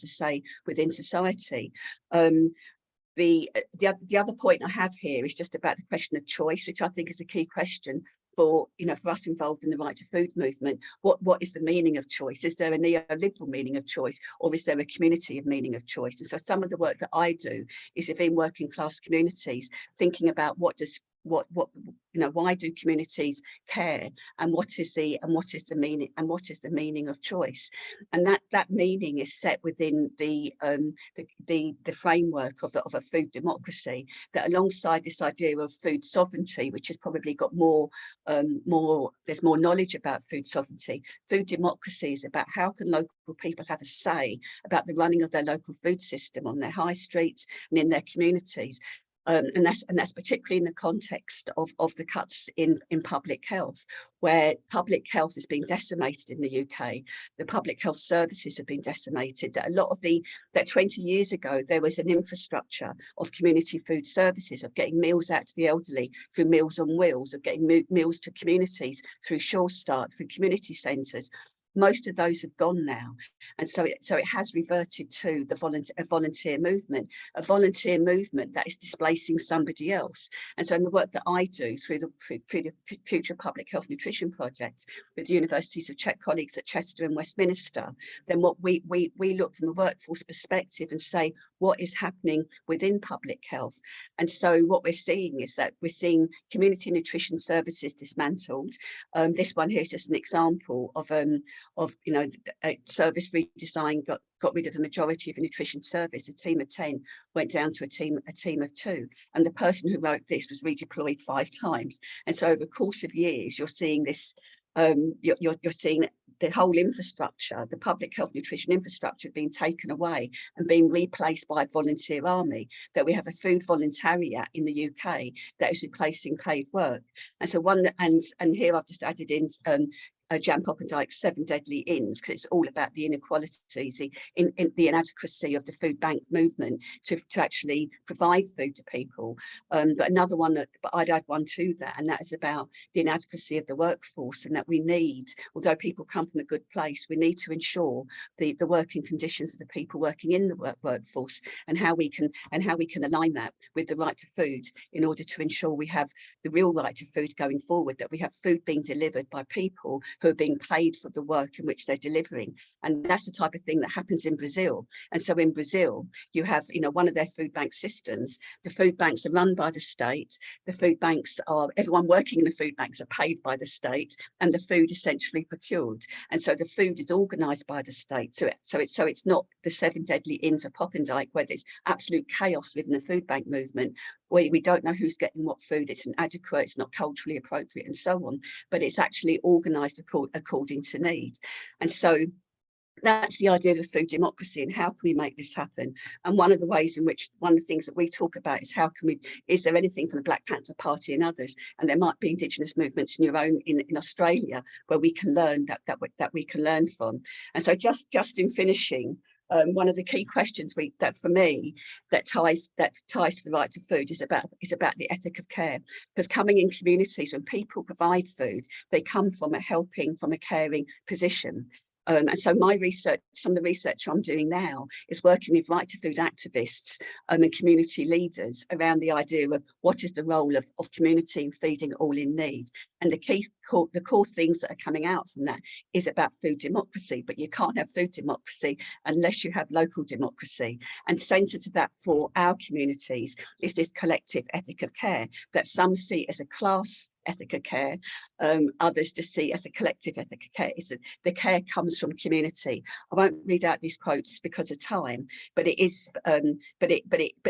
say within society. The other point I have here is just about the question of choice, which I think is a key question for, you know, for us involved in the right to food movement. What is the meaning of choice? Is there a neoliberal meaning of choice, or is there a community of meaning of choice? And so some of the work that I do is within working class communities, thinking about what you know, why do communities care, and what is the meaning of choice? And that meaning is set within the framework of a food democracy, that alongside this idea of food sovereignty, which has probably got there's more knowledge about food sovereignty. Food democracy is about how can local people have a say about the running of their local food system on their high streets and in their communities. And that's particularly in the context of the cuts in public health, where public health is being decimated in the UK. The public health services have been decimated. That 20 years ago, there was an infrastructure of community food services, of getting meals out to the elderly through Meals on Wheels, of getting meals to communities through Sure Start, through community centres. Most of those have gone now, and so it has reverted to the volunteer movement that is displacing somebody else. And so in the work that I do through the Future Public Health Nutrition Project with the universities of colleagues at Chester and Westminster, then what we look from the workforce perspective and say, what is happening within public health? And so what we're seeing is that we're seeing community nutrition services dismantled. This one here is just an example of you know, a service redesign got rid of the majority of a nutrition service. A team of 10 went down to a team of 2, and the person who wrote this was redeployed 5 times. And so over the course of years, you're seeing this. You're seeing the whole infrastructure, the public health nutrition infrastructure, being taken away and being replaced by a volunteer army. That we have a food voluntariat in the UK that is replacing paid work. And so and here I've just added in Jan Poppendike's 7 Deadly Inns, because it's all about the inequalities, the inadequacy of the food bank movement to actually provide food to people. But another one but I'd add one to that, and that is about the inadequacy of the workforce, and that we need, although people come from a good place, we need to ensure the working conditions of the people working in the workforce, and how we can align that with the right to food in order to ensure we have the real right to food going forward, that we have food being delivered by people who are being paid for the work in which they're delivering. And that's the type of thing that happens in Brazil. And so in Brazil, you have, you know, one of their food bank systems. The food banks are run by the state. The food banks are, everyone working in the food banks are paid by the state, and the food is centrally procured. And so the food is organised by the state. So it's not the 7 deadly inns of Popendijk, where there's absolute chaos within the food bank movement, where we don't know who's getting what food, it's inadequate, it's not culturally appropriate, and so on. But it's actually organised according to need. And so that's the idea of food democracy, and how can we make this happen? And one of the ways in which, one of the things that we talk about is how can we, is there anything from the Black Panther Party and others, and there might be Indigenous movements in your own, in Australia, where we can learn that we can learn from. And so just in finishing, one of the key questions that for me that ties to the right to food is about the ethic of care. Because coming in communities, when people provide food, they come from a caring position. And so my research, some of the research I'm doing now is working with right to food activists and community leaders around the idea of what is the role of community in feeding all in need. And the core things that are coming out from that is about food democracy, but you can't have food democracy unless you have local democracy. And centre to that for our communities is this collective ethic of care that some see as a class ethic of care, others just see as a collective ethic of care. The care comes from community. I won't read out these quotes because of time, but it is, but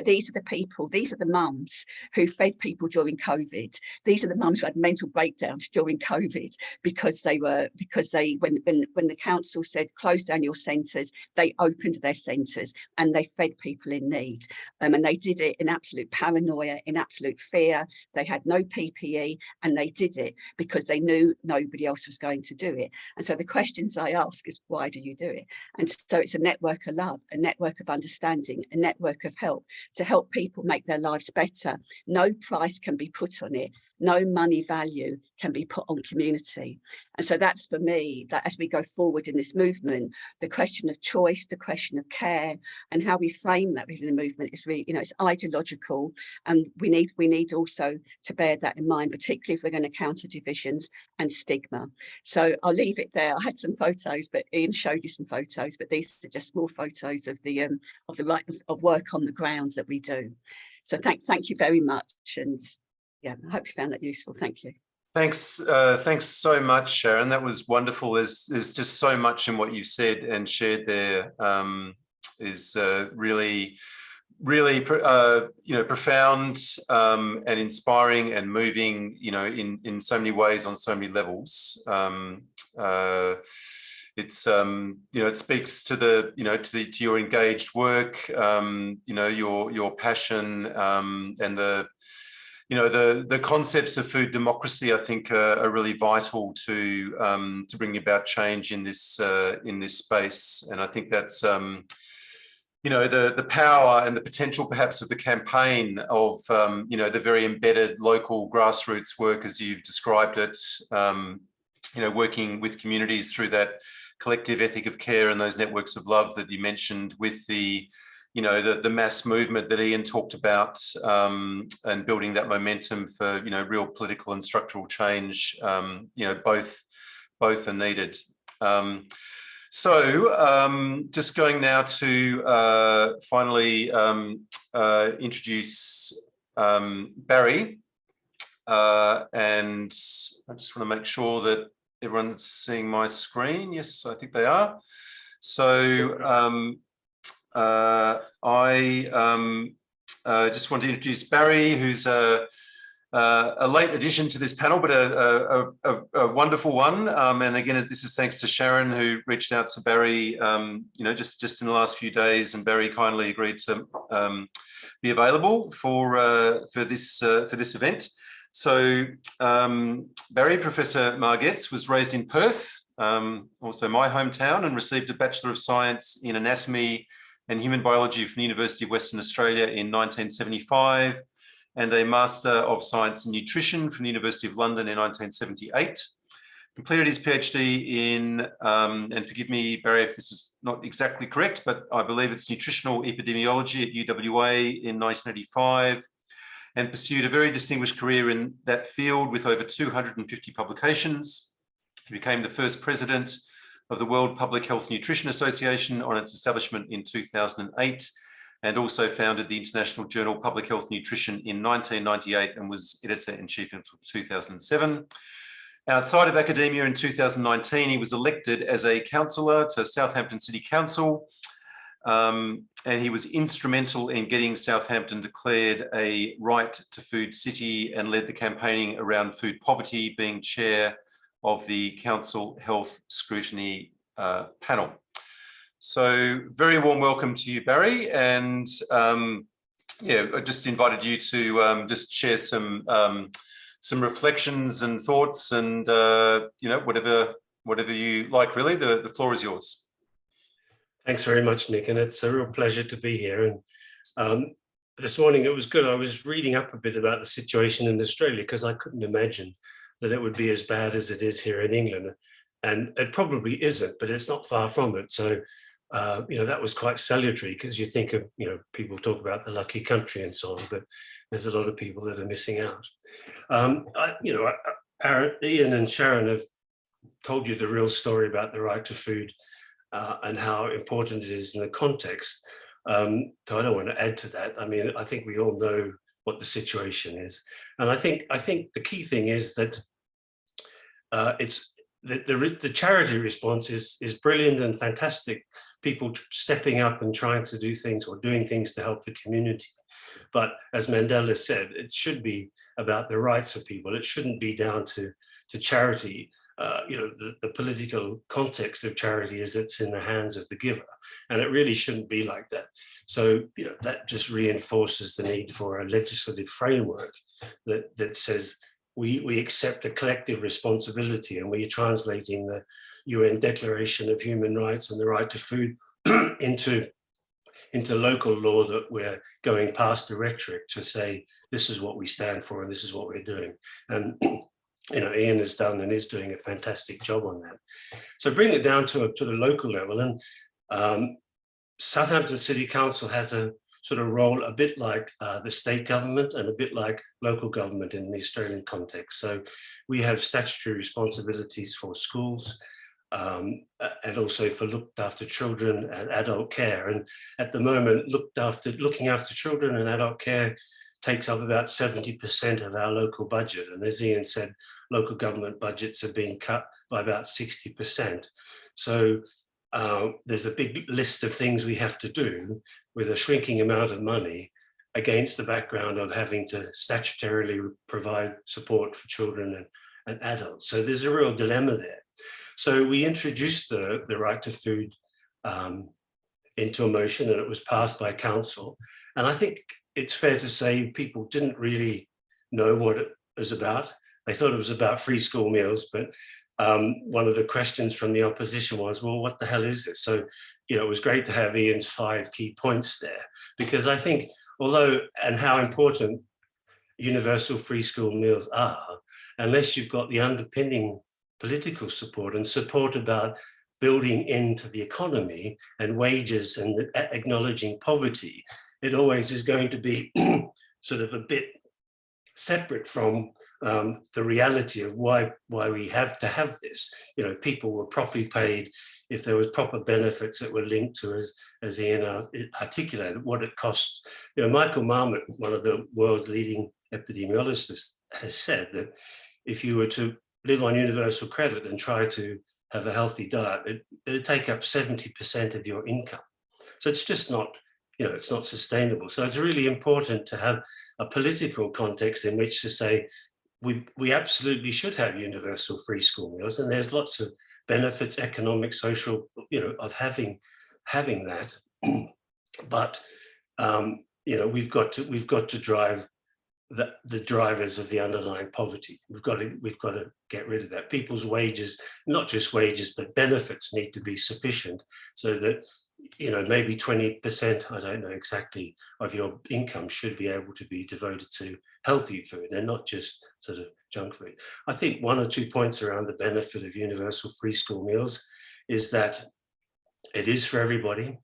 these are the people, these are the mums who fed people during COVID. These are the mums who had mental breakdowns during COVID because when the council said close down your centres, they opened their centres and they fed people in need. And they did it in absolute paranoia, in absolute fear. They had no PPE, and they did it because they knew nobody else was going to do it. And so the questions I ask is, why do you do it? And so it's a network of love, a network of understanding, a network of help to help people make their lives better. No price can be put on it. No money value can be put on community. And so that's for me, that as we go forward in this movement, the question of choice, the question of care, and how we frame that within the movement is really, you know, it's ideological, and we need also to bear that in mind, particularly if we're going to counter divisions and stigma. So I'll leave it there. I had some photos, but Ian showed you some photos, but these are just more photos of the work on the ground that we do. So thank you very much, and yeah, I hope you found that useful. Thank you. Thanks so much, Sharon. That was wonderful. There's just so much in what you said and shared there. Is really profound and inspiring and moving, you know, in so many ways, on so many levels. It's it speaks to to your engaged work, your passion, and the concepts of food democracy, I think, are really vital to bring about change in this space. And I think that's the power and the potential perhaps of the campaign of the very embedded local grassroots work, as you've described it, working with communities through that collective ethic of care and those networks of love that you mentioned, with the mass movement that Ian talked about, and building that momentum for, real political and structural change. Both are needed. Just going now to finally introduce Barry. And I just want to make sure that everyone's seeing my screen. Yes, I think they are. So I just want to introduce Barry, who's a late addition to this panel, but a wonderful one. And again, this is thanks to Sharon, who reached out to Barry, just in the last few days, and Barry kindly agreed to be available for this event. So Barry, Professor Margetts, was raised in Perth, also my hometown, and received a Bachelor of Science in Anatomy and Human Biology from the University of Western Australia in 1975, and a Master of Science in Nutrition from the University of London in 1978. Completed his PhD in, and forgive me, Barry, if this is not exactly correct, but I believe it's nutritional epidemiology at UWA in 1985, and pursued a very distinguished career in that field with over 250 publications. He became the first president of the World Public Health Nutrition Association on its establishment in 2008, and also founded the International Journal Public Health Nutrition in 1998 and was editor-in-chief until 2007. Outside of academia in 2019, he was elected as a councillor to Southampton City Council, and he was instrumental in getting Southampton declared a right to food city and led the campaigning around food poverty, being chair of the Council Health Scrutiny panel. So very warm welcome to you, Barry. And yeah, I just invited you to just share some reflections and thoughts and, you know, whatever you like, really. The floor is yours. Thanks very much, Nick. And it's a real pleasure to be here. And this morning it was good. I was reading up a bit about the situation in Australia because I couldn't imagine that it would be as bad as it is here in England. And it probably isn't, but it's not far from it. So, you know, that was quite salutary because you think of, you know, people talk about the lucky country and so on, but there's a lot of people that are missing out. You know, Ian and Sharon have told you the real story about the right to food and how important it is in the context. So I don't want to add to that. I mean, I think we all know what the situation is. And I think the key thing is that it's the charity response is brilliant and fantastic. People stepping up and trying to do things or doing things to help the community. But as Mandela said, it should be about the rights of people. It shouldn't be down to charity. You know, the political context of charity is it's in the hands of the giver, and it really shouldn't be like that. So, you know, that just reinforces the need for a legislative framework that says we accept a collective responsibility, and we're translating the UN Declaration of Human Rights and the right to food into local law, that we're going past the rhetoric to say this is what we stand for and this is what we're doing. And you know, Ian has done and is doing a fantastic job on that. So bring it down to the local level, and Southampton City Council has a sort of role a bit like the state government and a bit like local government in the Australian context. So we have statutory responsibilities for schools and also for looked after children and adult care. And at the moment, looking after children and adult care takes up about 70% of our local budget. And as Ian said, local government budgets are being cut by about 60%. So there's a big list of things we have to do with a shrinking amount of money against the background of having to statutorily provide support for children and adults. So there's a real dilemma there. So we introduced the right to food into a motion, and it was passed by council. And I think it's fair to say people didn't really know what it was about. They thought it was about free school meals, but one of the questions from the opposition was, well, what the hell is this? So, you know, it was great to have Ian's 5 key points there, because I think, although, and how important universal free school meals are, unless you've got the underpinning political support and support about building into the economy and wages and acknowledging poverty, it always is going to be sort of a bit separate from the reality of why we have to have this. You know, if people were properly paid, if there was proper benefits that were linked to, as Ian articulated, what it costs. You know, Michael Marmot, one of the world leading epidemiologists, has said that if you were to live on universal credit and try to have a healthy diet, it'd take up 70% of your income. So it's just not, you know, it's not sustainable. So it's really important to have a political context in which to say, we absolutely should have universal free school meals, and there's lots of benefits, economic, social, you know, of having that. But you know, we've got to drive the drivers of the underlying poverty. We've got to get rid of that. People's wages, not just wages, but benefits need to be sufficient so that, you know, maybe 20%, I don't know exactly, of your income should be able to be devoted to healthy food and not just sort of junk food. I think 1 or 2 points around the benefit of universal free school meals is that it is for everybody.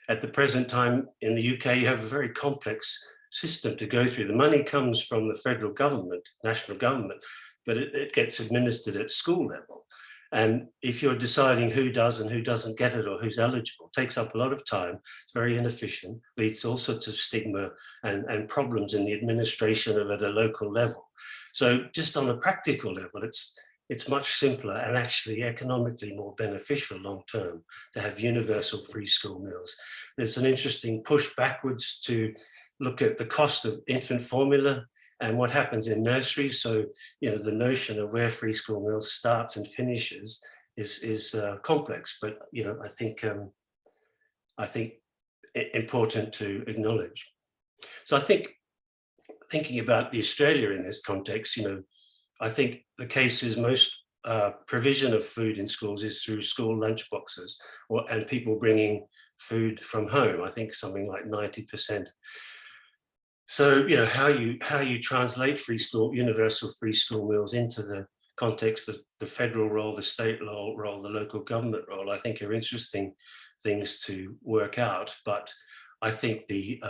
At the present time in the UK, you have a very complex system to go through. The money comes from the federal government, national government, but it gets administered at school level. And if you're deciding who does and who doesn't get it or who's eligible, it takes up a lot of time. It's very inefficient, leads to all sorts of stigma and problems in the administration of at a local level. So just on a practical level, it's much simpler and actually economically more beneficial long term to have universal free school meals. There's an interesting push backwards to look at the cost of infant formula and what happens in nurseries. So, you know, the notion of where free school meals starts and finishes is complex, but, you know, I think important to acknowledge. So I think thinking about Australia in this context, you know, I think the case is most provision of food in schools is through school lunchboxes and people bringing food from home. I think something like 90%. So, you know, how you translate universal free school meals into the context of the federal role, the state role, the local government role, I think are interesting things to work out. But I think the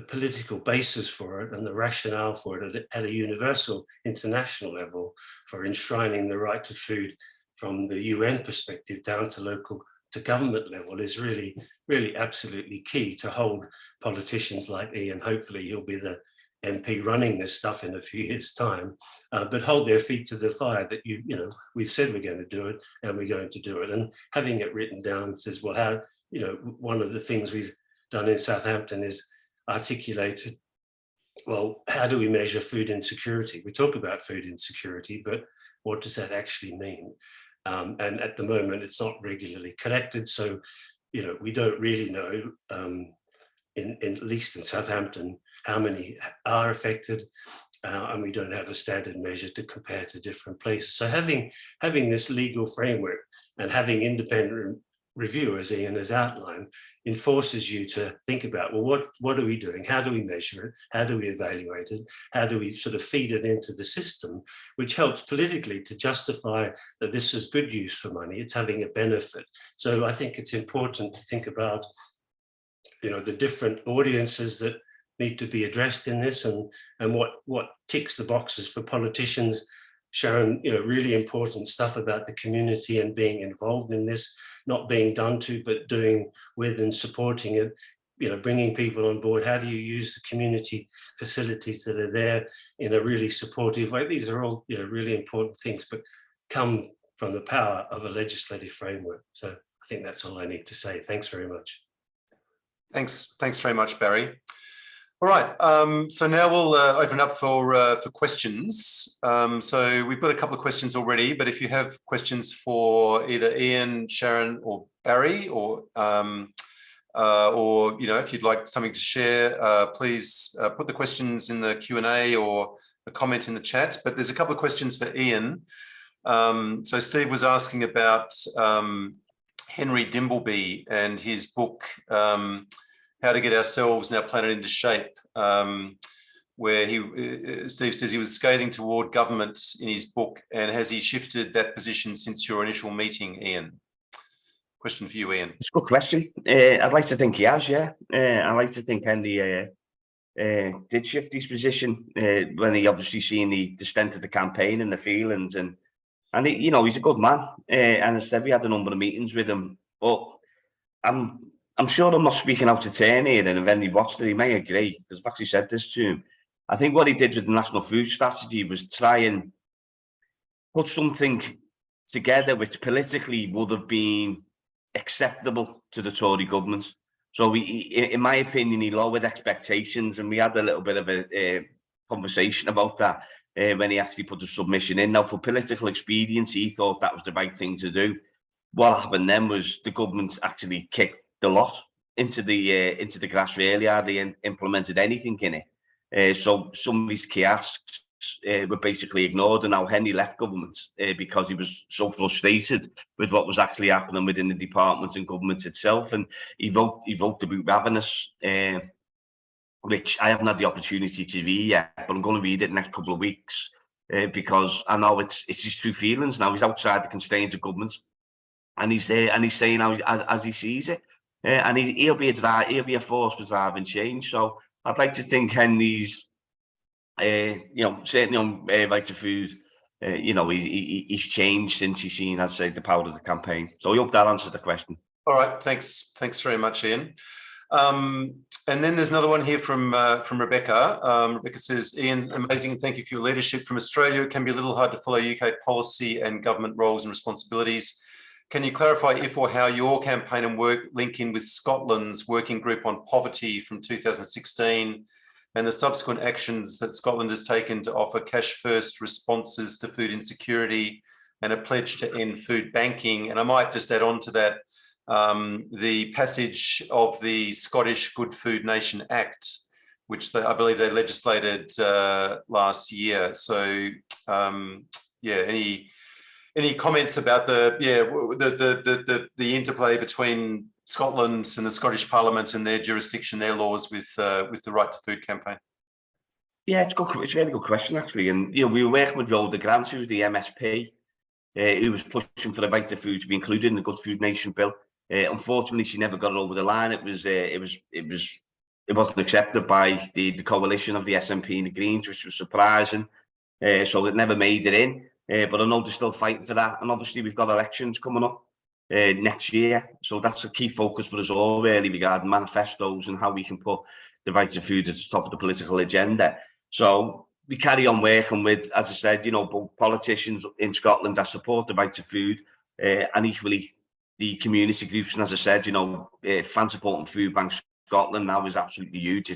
political basis for it and the rationale for it at a universal international level for enshrining the right to food from the UN perspective down to local to government level is really, really absolutely key to hold politicians like Ian. Hopefully he'll be the MP running this stuff in a few years' time, but hold their feet to the fire that you know, we've said we're going to do it and we're going to do it. And having it written down says, well, how, you know, one of the things we've done in Southampton is articulated, well, how do we measure food insecurity? We talk about food insecurity, but what does that actually mean? And at the moment, it's not regularly collected. So, you know, we don't really know, at least in Southampton, how many are affected, and we don't have a standard measure to compare to different places. So having this legal framework and having independent review, as Ian has outlined, enforces you to think about, well, what are we doing? How do we measure it? How do we evaluate it? How do we sort of feed it into the system, which helps politically to justify that this is good use for money, it's having a benefit. So I think it's important to think about, you know, the different audiences that need to be addressed in this and what ticks the boxes for politicians. Sharon, you know, really important stuff about the community and being involved in this, not being done to, but doing with and supporting it, you know, bringing people on board. How do you use the community facilities that are there in a really supportive way? These are all, you know, really important things, but come from the power of a legislative framework. So I think that's all I need to say. Thanks very much. Thanks very much, Barry. All right, so now we'll open up for questions. So we've got a couple of questions already, but if you have questions for either Ian, Sharon, or Barry, or you know, if you'd like something to share, please put the questions in the Q&A or a comment in the chat. But there's a couple of questions for Ian. So Steve was asking about Henry Dimbleby and his book, How to Get Ourselves and Our Planet into Shape, where Steve says he was scathing toward government in his book, and has he shifted that position since your initial meeting, Ian? Question for you, Ian. It's a good question. I'd like to think he has, yeah. I'd like to think Henry did shift his position when he obviously seen the extent of the campaign and the feelings, and he, you know, he's a good man. And as I said, we had a number of meetings with him, but I'm sure I'm not speaking out of turn here, and if any watched it, he may agree, because I've actually said this to him. I think what he did with the National Food Strategy was try and put something together which politically would have been acceptable to the Tory government. So in my opinion, he lowered expectations, and we had a little bit of a conversation about that when he actually put the submission in. Now, for political expedience, he thought that was the right thing to do. What happened then was the government actually kicked the lot into the grass, really hardly implemented anything in it. So some of these key asks were basically ignored, and now Henry left government because he was so frustrated with what was actually happening within the department and government itself. And he wrote the book Ravenous, which I haven't had the opportunity to read yet, but I'm going to read it next couple of weeks because I know it's his true feelings now. He's outside the constraints of government, and he's there, and he's saying how as he sees it. And he'll be a force for driving change. So I'd like to think Henry's, you know, certainly on right to food, you know, he's changed since he's seen, as I say, the power of the campaign. So I hope that answers the question. All right, thanks very much, Ian. And then there's another one here from Rebecca. Rebecca says, Ian, amazing, thank you for your leadership from Australia. It can be a little hard to follow UK policy and government roles and responsibilities. Can you clarify if or how your campaign and work link in with Scotland's working group on poverty from 2016 and the subsequent actions that Scotland has taken to offer cash-first responses to food insecurity and a pledge to end food banking? And I might just add on to that, the passage of the Scottish Good Food Nation Act, which I believe they legislated last year. So, yeah, any comments about the interplay between Scotland and the Scottish Parliament and their jurisdiction, their laws with the Right to Food campaign? Yeah, it's a really good question, actually. And you know, we were working with Rhoda Grant, who was the MSP, who was pushing for the right to food to be included in the Good Food Nation bill. Unfortunately, she never got it over the line. It wasn't accepted by the coalition of the SNP and the Greens, which was surprising. So it never made it in. But I know they're still fighting for that. And obviously, we've got elections coming up next year. So that's a key focus for us all, really, regarding manifestos and how we can put the right to food at the top of the political agenda. So we carry on working with, as I said, you know, both politicians in Scotland that support the right to food and equally the community groups. And as I said, you know, fan supporting Food Bank Scotland now is absolutely huge.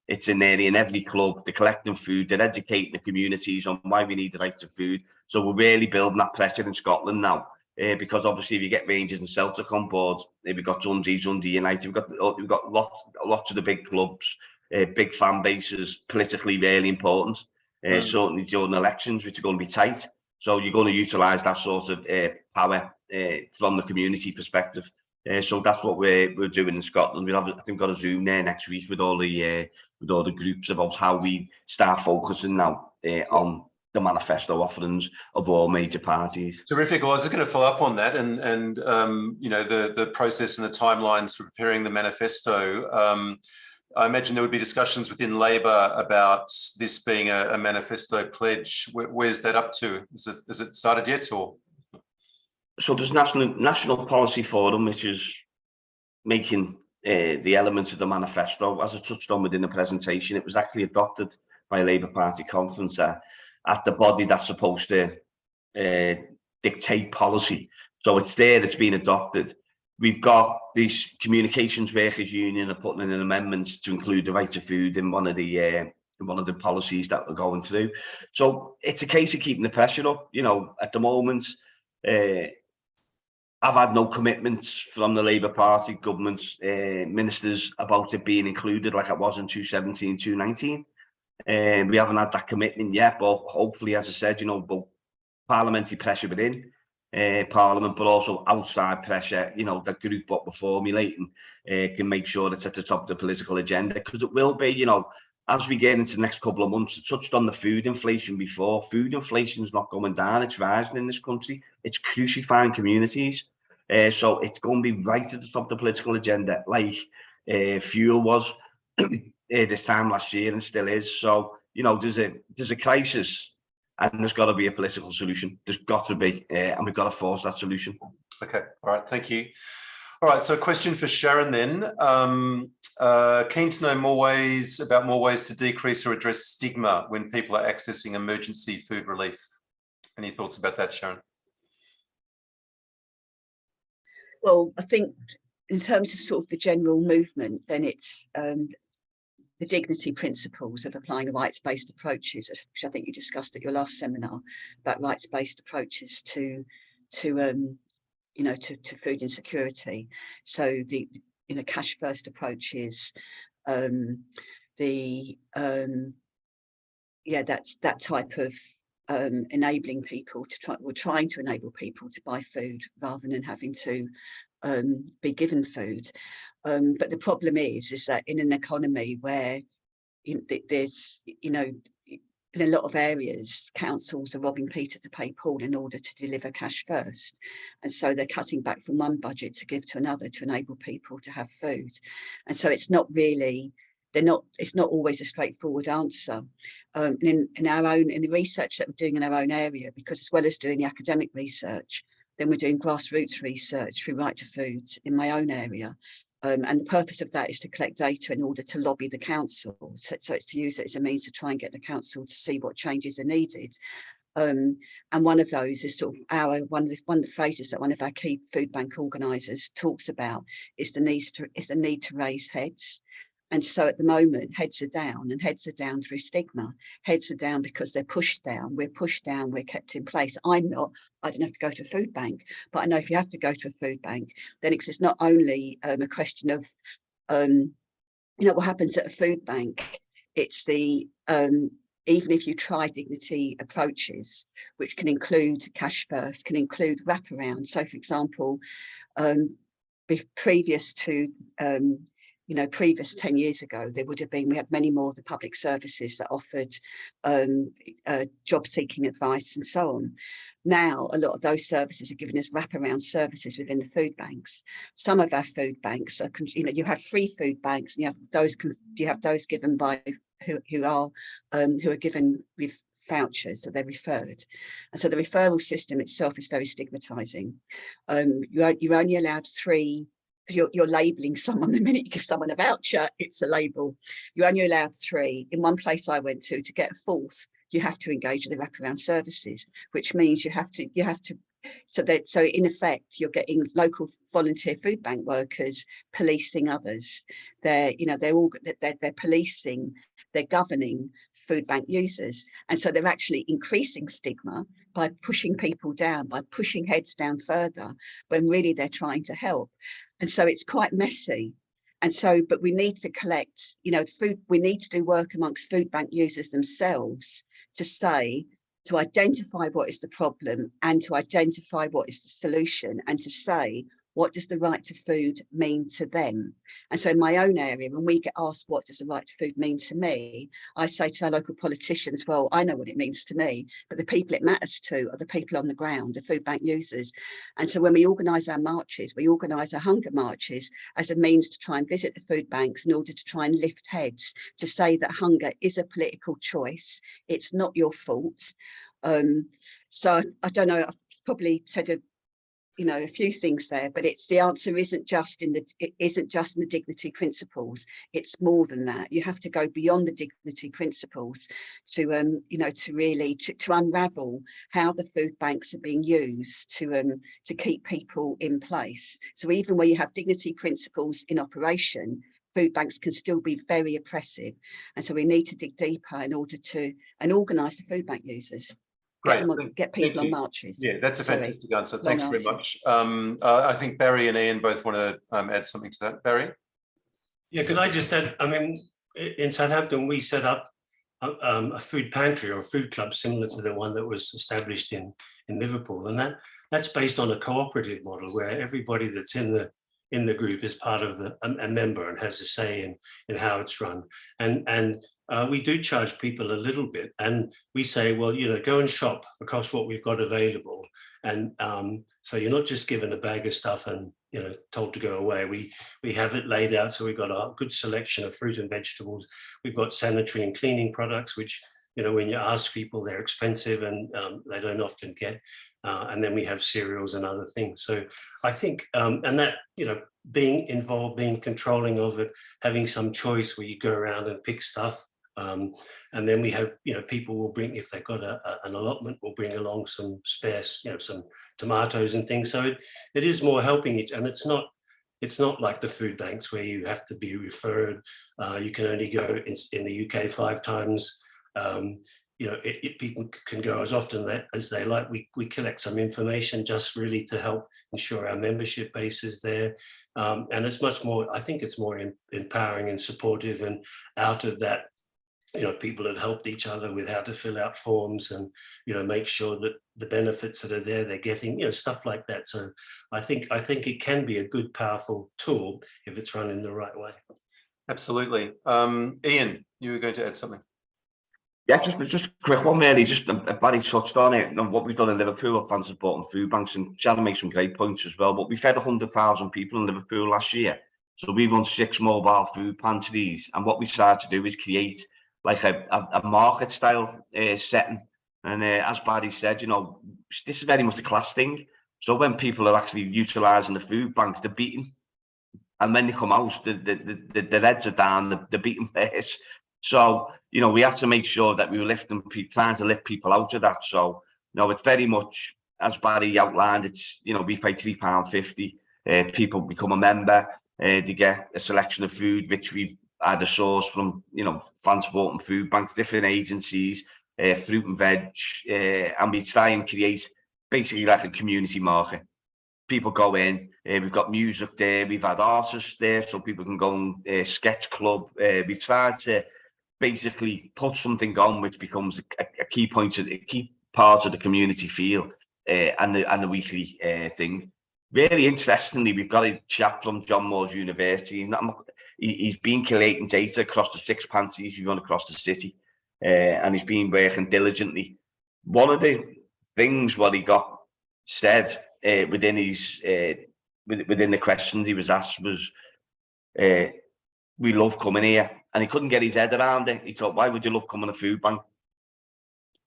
It's in nearly in every club. They're collecting food, they're educating the communities on why we need the right to food. So we're really building that pressure in Scotland now, because obviously if you get Rangers and Celtic on board, we've got Dundee United, we've got lots of the big clubs, big fan bases, politically really important. Certainly during elections, which are going to be tight. So you're going to utilise that sort of power from the community perspective. So that's what we're doing in Scotland. We'll have, I think, got a Zoom there next week with all the groups about how we start focusing now on the manifesto offerings of all major parties. Terrific. Well, I was just going to follow up on that, and you know, the process and the timelines for preparing the manifesto. I imagine there would be discussions within Labor about this being a manifesto pledge. Where's that up to? Has it started yet, or? So there's National Policy Forum, which is making the elements of the manifesto. As I touched on within the presentation, it was actually adopted by a Labour Party conference at the body that's supposed to dictate policy. So it's there, it's been adopted. We've got these Communications Workers Union are putting in an amendment to include the right to food in one of the policies that we're going through. So it's a case of keeping the pressure up. You know, at the moment, I've had no commitments from the Labour Party government's ministers about it being included like it was in 2017, 2019. We haven't had that commitment yet, but hopefully, as I said, you know, both parliamentary pressure within Parliament, but also outside pressure, you know, the group what we're formulating can make sure it's at the top of the political agenda, because it will be, you know, as we get into the next couple of months. I touched on the food inflation before. Food inflation is not going down, it's rising in this country. It's crucifying communities. So it's going to be right at the top of the political agenda, like fuel was this time last year and still is. So, you know, there's a crisis and there's got to be a political solution. There's got to be, and we've got to force that solution. Okay, all right, thank you. All right, so a question for Sharon then. Keen to know more ways to decrease or address stigma when people are accessing emergency food relief. Any thoughts about that, Sharon? Well, I think in terms of sort of the general movement, then it's the dignity principles of applying rights-based approaches, which I think you discussed at your last seminar, about rights-based approaches to food insecurity. So the cash-first approaches, that's that type of enabling people trying to enable people to buy food rather than having to be given food. But the problem is that in an economy where there's, in a lot of areas, councils are robbing Peter to pay Paul in order to deliver cash first. And so they're cutting back from one budget to give to another to enable people to have food. And so it's not really it's not always a straightforward answer. In the research that we're doing in our own area, because as well as doing the academic research, then we're doing grassroots research through Right to Food in my own area. And the purpose of that is to collect data in order to lobby the council. So it's to use it as a means to try and get the council to see what changes are needed. And one of those is sort of one of the phrases that one of our key food bank organisers talks about is the need to raise heads. And so at the moment, heads are down, and heads are down through stigma. Heads are down because they're pushed down. We're pushed down. We're kept in place. I don't have to go to a food bank, but I know if you have to go to a food bank, then it's not only a question of, what happens at a food bank. It's the even if you try dignity approaches, which can include cash first, can include wraparound. So, for example, previous to previous 10 years ago, we had many more of the public services that offered job seeking advice and so on. Now, a lot of those services are giving us wraparound services within the food banks. Some of our food banks are, you have free food banks, and you have those given by who are given with vouchers, so they're referred. And so the referral system itself is very stigmatizing. You're only allowed 3, because you're labelling someone. The minute you give someone a voucher, it's a label. You're only allowed 3. In one place I went to get a 4th, you have to engage with the wraparound services, which means you have to so in effect you're getting local volunteer food bank workers policing others. They're policing, they're governing food bank users, and so they're actually increasing stigma by pushing people down, by pushing heads down further, when really they're trying to help. And so it's quite messy. And so, but we need to collect, we need to do work amongst food bank users themselves to identify what is the problem and to identify what is the solution, and to say, what does the right to food mean to them? And so in my own area, when we get asked, what does the right to food mean to me? I say to our local politicians, well, I know what it means to me, but the people it matters to are the people on the ground, the food bank users. And so when we organise our marches, we organise our hunger marches as a means to try and visit the food banks in order to try and lift heads, to say that hunger is a political choice. It's not your fault. So I don't know, I've probably said a few things there, but the answer isn't just in the dignity principles. It's more than that. You have to go beyond the dignity principles to really unravel how the food banks are being used to keep people in place. So even where you have dignity principles in operation, food banks can still be very oppressive, and so we need to dig deeper in order to organise the food bank users. Great. Get people on marches. Yeah, that's a fantastic answer. Thanks very much. I think Barry and Ian both want to add something to that. Barry? Yeah, could I just add, in Southampton, we set up a food pantry or a food club similar to the one that was established in Liverpool. And that's based on a cooperative model where everybody that's in the group is part of a member and has a say in how it's run. And we do charge people a little bit, and we say, well, go and shop across what we've got available. And so you're not just given a bag of stuff and told to go away. We have it laid out, so we've got a good selection of fruit and vegetables. We've got sanitary and cleaning products, which when you ask people, they're expensive and they don't often get. And then we have cereals and other things. So I think, and that, being involved, being controlling of it, having some choice where you go around and pick stuff. And then we have, people will bring, if they've got an allotment, will bring along some spares, some tomatoes and things. So it is more helping it. And it's not like the food banks where you have to be referred. You can only go in the UK 5 times. People can go as often as they like. We collect some information just really to help ensure our membership base is there. And it's much more, I think it's more empowering and supportive, and out of that, people have helped each other with how to fill out forms and, make sure that the benefits that are there, they're getting, stuff like that. So I think it can be a good, powerful tool if it's run in the right way. Absolutely. Ian, you were going to add something. Yeah, just a quick one, really. Just Barry touched on it, and what we've done in Liverpool, fans supporting food banks, and Sharon makes some great points as well. But we fed 100,000 people in Liverpool last year. So we run 6 mobile food pantries, and what we started to do is create like a market style setting. And as Barry said, you know, this is very much a class thing. So when people are actually utilising the food banks, they're beaten. And when they come out, the heads are down, the beaten place. So, you know, we have to make sure that we were trying to lift people out of that. So, you know, it's very much, as Barry outlined, it's, you know, we pay £3.50. People become a member. They get a selection of food, which we've had a source from, you know, transport and food banks, different agencies, fruit and veg. And we try and create basically like a community market. People go in, we've got music there, we've had artists there, so people can go and sketch club. We've tried to basically put something on which becomes a key part of the community feel and the weekly thing. Very interestingly, we've got a chap from John Moores University. He's been collating data across the 6 pantries we run across the city, and he's been working diligently. One of the things what he got said within his within the questions he was asked was, we love coming here, and he couldn't get his head around it. He thought, why would you love coming to food bank?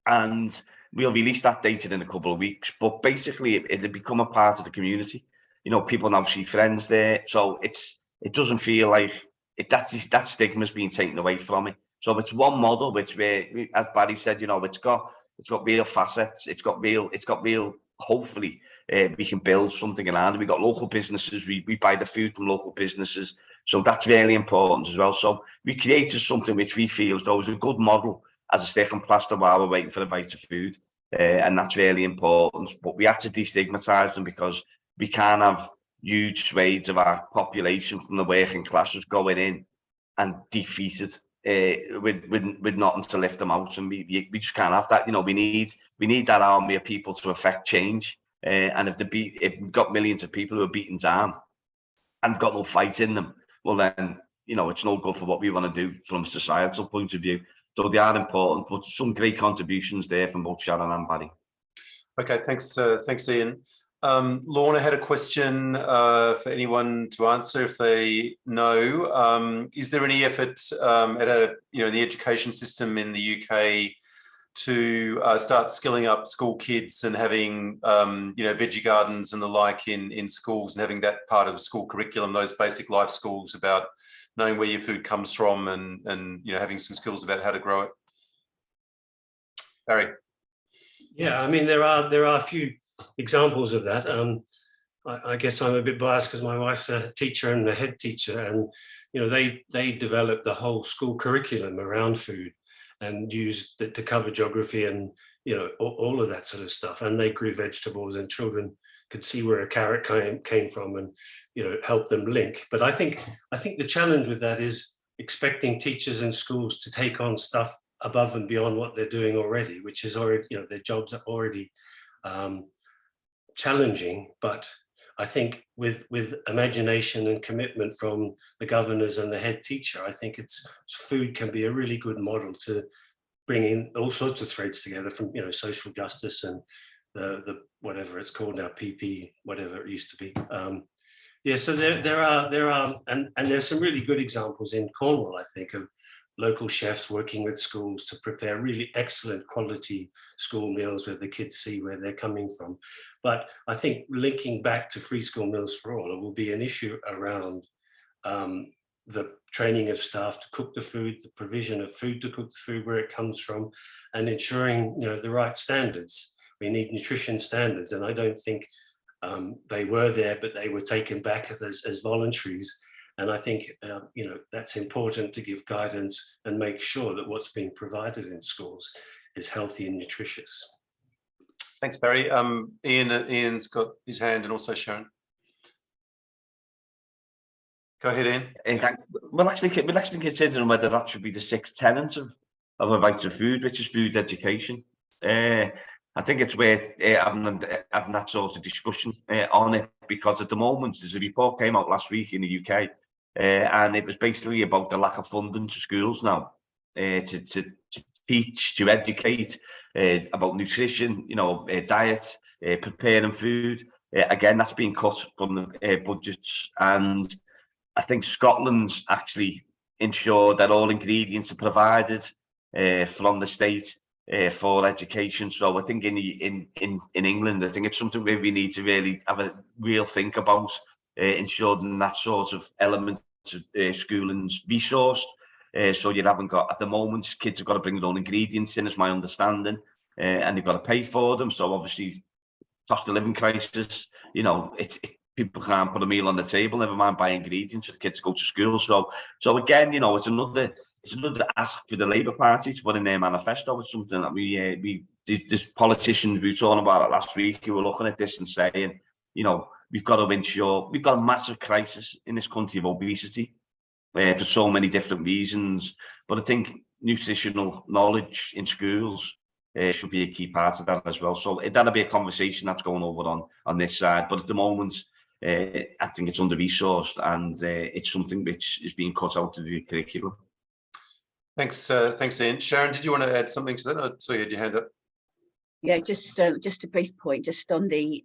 And we'll release that data in a couple of weeks, but basically it'll become a part of the community. You know, people now see friends there, so it doesn't feel like that stigma's being taken away from it. So it's one model which, as Barry said, you know, it's got real facets, it's got real. Hopefully, we can build something around it. We've got local businesses. We buy the food from local businesses, so that's really important as well. So we created something which we feel as though is a good model as a stick and plaster while we're waiting for the bite of food, and that's really important. But we have to destigmatise them because we can't have huge swathes of our population from the working classes going in and defeated with nothing to lift them out, and we just can't have that. You know, we need that army of people to affect change. And if we've got millions of people who are beaten down and got no fight in them, well then, you know, it's no good for what we want to do from a societal point of view. So they are important, but some great contributions there from both Sharon and Barry. Okay, thanks Ian. Lorna had a question for anyone to answer if they know. Is there any effort at the education system in the UK to start skilling up school kids and having veggie gardens and the like in schools, and having that part of school curriculum, those basic life skills about knowing where your food comes from and having some skills about how to grow it? Barry. Yeah, I mean, there are a few examples of that. I guess I'm a bit biased because my wife's a teacher and a head teacher, and they developed the whole school curriculum around food and used it to cover geography and all of that sort of stuff. And they grew vegetables, and children could see where a carrot came from, and help them link. But I think the challenge with that is expecting teachers and schools to take on stuff above and beyond what they're doing already, which is already their jobs are already challenging. But I think with imagination and commitment from the governors and the head teacher, I think food can be a really good model to bring in all sorts of threads together, from social justice and the whatever it's called now, PP, whatever it used to be. So there are and there's some really good examples in Cornwall, I think, of local chefs working with schools to prepare really excellent quality school meals where the kids see where they're coming from. But I think linking back to free school meals for all, it will be an issue around the training of staff to cook the food, the provision of food to cook the food, where it comes from, and ensuring the right standards. We need nutrition standards, and I don't think they were there, but they were taken back as voluntaries. And I think, that's important to give guidance and make sure that what's being provided in schools is healthy and nutritious. Thanks, Barry. Ian's got his hand, and also Sharon. Go ahead, Ian. We're actually considering whether that should be the 6th tenet of a right to food, which is food education. I think it's worth having that sort of discussion on it, because at the moment there's a report came out last week in the UK, and it was basically about the lack of funding to schools now to teach, to educate about nutrition, diet, preparing food. Again, that's being cut from the budgets, and I think Scotland's actually ensured that all ingredients are provided from the state for education. So I think in England, I think it's something where we need to really have a real think about ensuring that sort of element of schooling's resourced. So you haven't got, at the moment, kids have got to bring their own ingredients in, is my understanding, and they've got to pay for them. So obviously, cost of living crisis, you know, people can't put a meal on the table, never mind buy ingredients for the kids to go to school. So again, you know, it's another ask for the Labour Party to put in their manifesto. It's something that there's politicians, we were talking about it last week, who were looking at this and saying, you know, we've got to ensure, we've got a massive crisis in this country of obesity for so many different reasons. But I think nutritional knowledge in schools should be a key part of that as well. So that'll be a conversation that's going over on this side. But at the moment, I think it's under-resourced, and it's something which is being cut out of the curriculum. Thanks, Ian. Sharon, did you want to add something to that? I saw you had your hand up. Yeah, just a brief point, just on the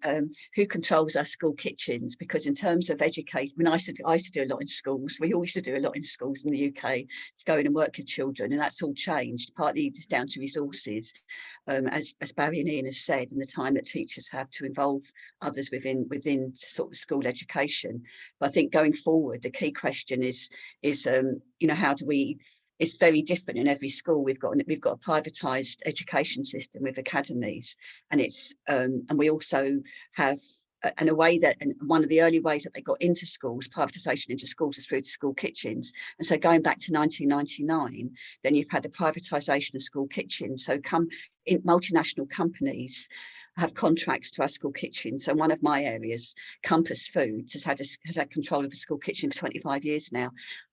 who controls our school kitchens, because in terms of education, I mean, I used to do a lot in schools. We all used to do a lot in schools in the UK, to go in and work with children, and that's all changed. Partly it's down to resources, as Barry and Ian has said, and the time that teachers have to involve others within sort of school education. But I think going forward, the key question is you know, how do we? It's very different in every school. We've got a privatised education system with academies, and it's and we also have and one of the early ways that they got into schools, privatisation into schools, is through the school kitchens. And so going back to 1999, then you've had the privatisation of school kitchens. So multinational companies have contracts to our school kitchens. So one of my areas, Compass Foods, has had control of the school kitchen for 25 years now.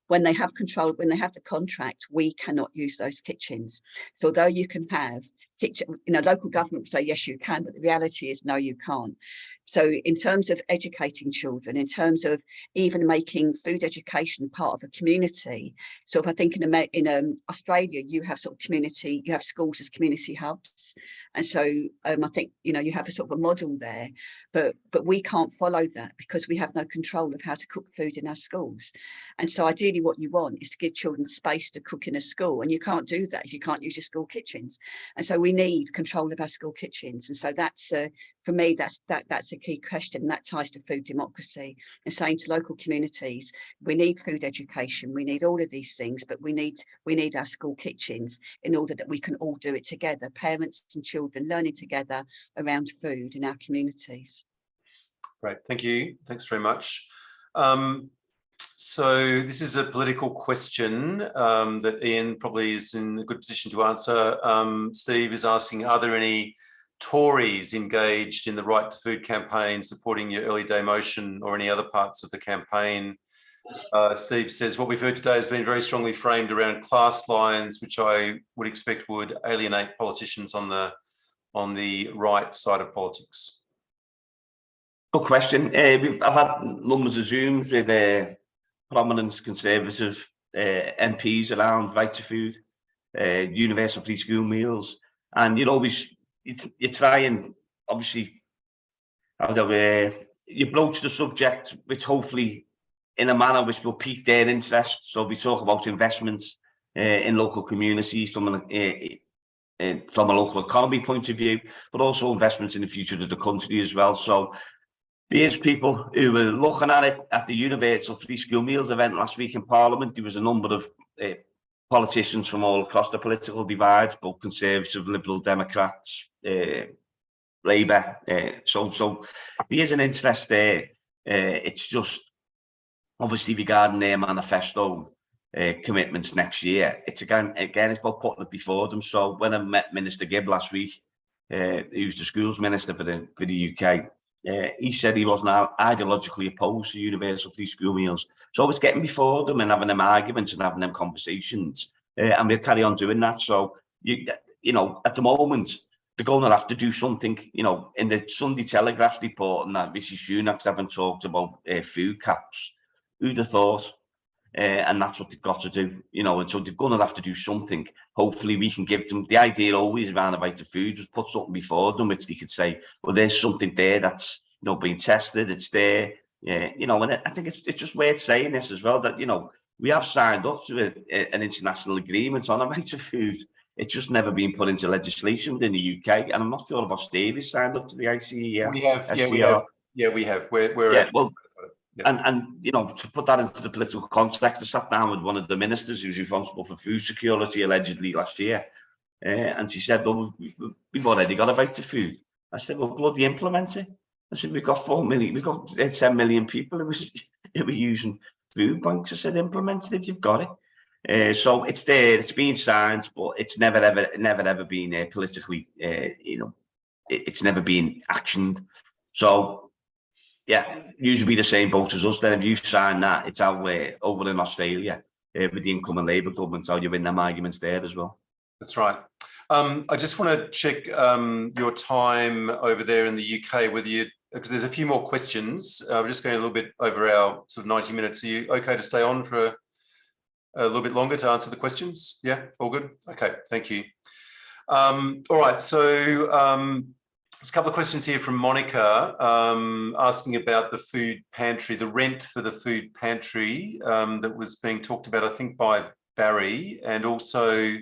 When they have control, when they have the contract, we cannot use those kitchens. So although you can have kitchen, you know, local government will say, yes, you can, but the reality is, no, you can't. So in terms of educating children, in terms of even making food education part of a community, so if I think in Australia, you have sort of community, you have schools as community hubs. And so I think, you know, you have a sort of a model there, but we can't follow that because we have no control of how to cook food in our schools. And so ideally what you want is to give children space to cook in a school, and you can't do that if you can't use your school kitchens. And so we need control of our school kitchens. And so that's for me, that's a key question, and that ties to food democracy and saying to local communities, we need food education, we need all of these things, but we need our school kitchens in order that we can all do it together, parents and children learning together around food in our communities. Great, thank you. Thanks very much. So this is a political question that Ian probably is in a good position to answer. Steve is asking, are there any Tories engaged in the Right to Food campaign, supporting your early day motion or any other parts of the campaign? Steve says, what we've heard today has been very strongly framed around class lines, which I would expect would alienate politicians on the right side of politics. Good question. I've had numbers of Zooms with prominent Conservative MPs around right to food, universal free school meals, and you try and obviously you broach the subject which hopefully in a manner which will pique their interest. So we talk about investments in local communities from a local economy point of view, but also investments in the future of the country as well. So there's people who were looking at it at the Universal Free School Meals event last week in Parliament. There was a number of politicians from all across the political divide, both Conservative, Liberal, Democrats, Labour. So there is an interest there. It's just obviously regarding their manifesto commitments next year. It's again it's about putting it before them. So when I met Minister Gibb last week, who's the schools minister for the UK, he said he wasn't ideologically opposed to universal free school meals. So it's getting before them and having them arguments and having them conversations, and we'll carry on doing that. So you know, at the moment, they're going to have to do something. You know, in the Sunday Telegraph report, and that Rishi Sunak's haven't talked about food caps. Who'd have thought? And that's what they've got to do, you know, and so they're going to have to do something. Hopefully we can give them, the idea always around the right to food was put something before them, which they could say, well, there's something there that's, you know, being tested, it's there, You know, and I think it's just worth saying this as well, that, you know, we have signed up to an international agreement on a right to food. It's just never been put into legislation within the UK, and I'm not sure if Australia's signed up to the ICEF. We have, yeah, we SGR. have, yeah, we have. We're Yeah, well, yeah. and you know, to put that into the political context, I sat down with one of the ministers who's responsible for food security allegedly last year, and she said, "Well, we've already got a right to food." I said, "Well, bloody implement it." I said, "We've got 4 million, we've got 10 million people who were using food banks." I said, "Implement it if you've got it." So it's there, it's been signed, but it's never ever been politically, you know, it's never been actioned. So yeah, usually be the same boat as us. Then if you sign that, it's out over in Australia with the incoming Labour government, so you win them arguments there as well. That's right. I just want to check your time over there in the UK, whether you, because there's a few more questions. We're just going a little bit over our sort of 90 minutes. Are you okay to stay on for a little bit longer to answer the questions? Yeah, all good? Okay, thank you. All right, so there's a couple of questions here from Monica asking about the food pantry, the rent for the food pantry that was being talked about, I think, by Barry. And also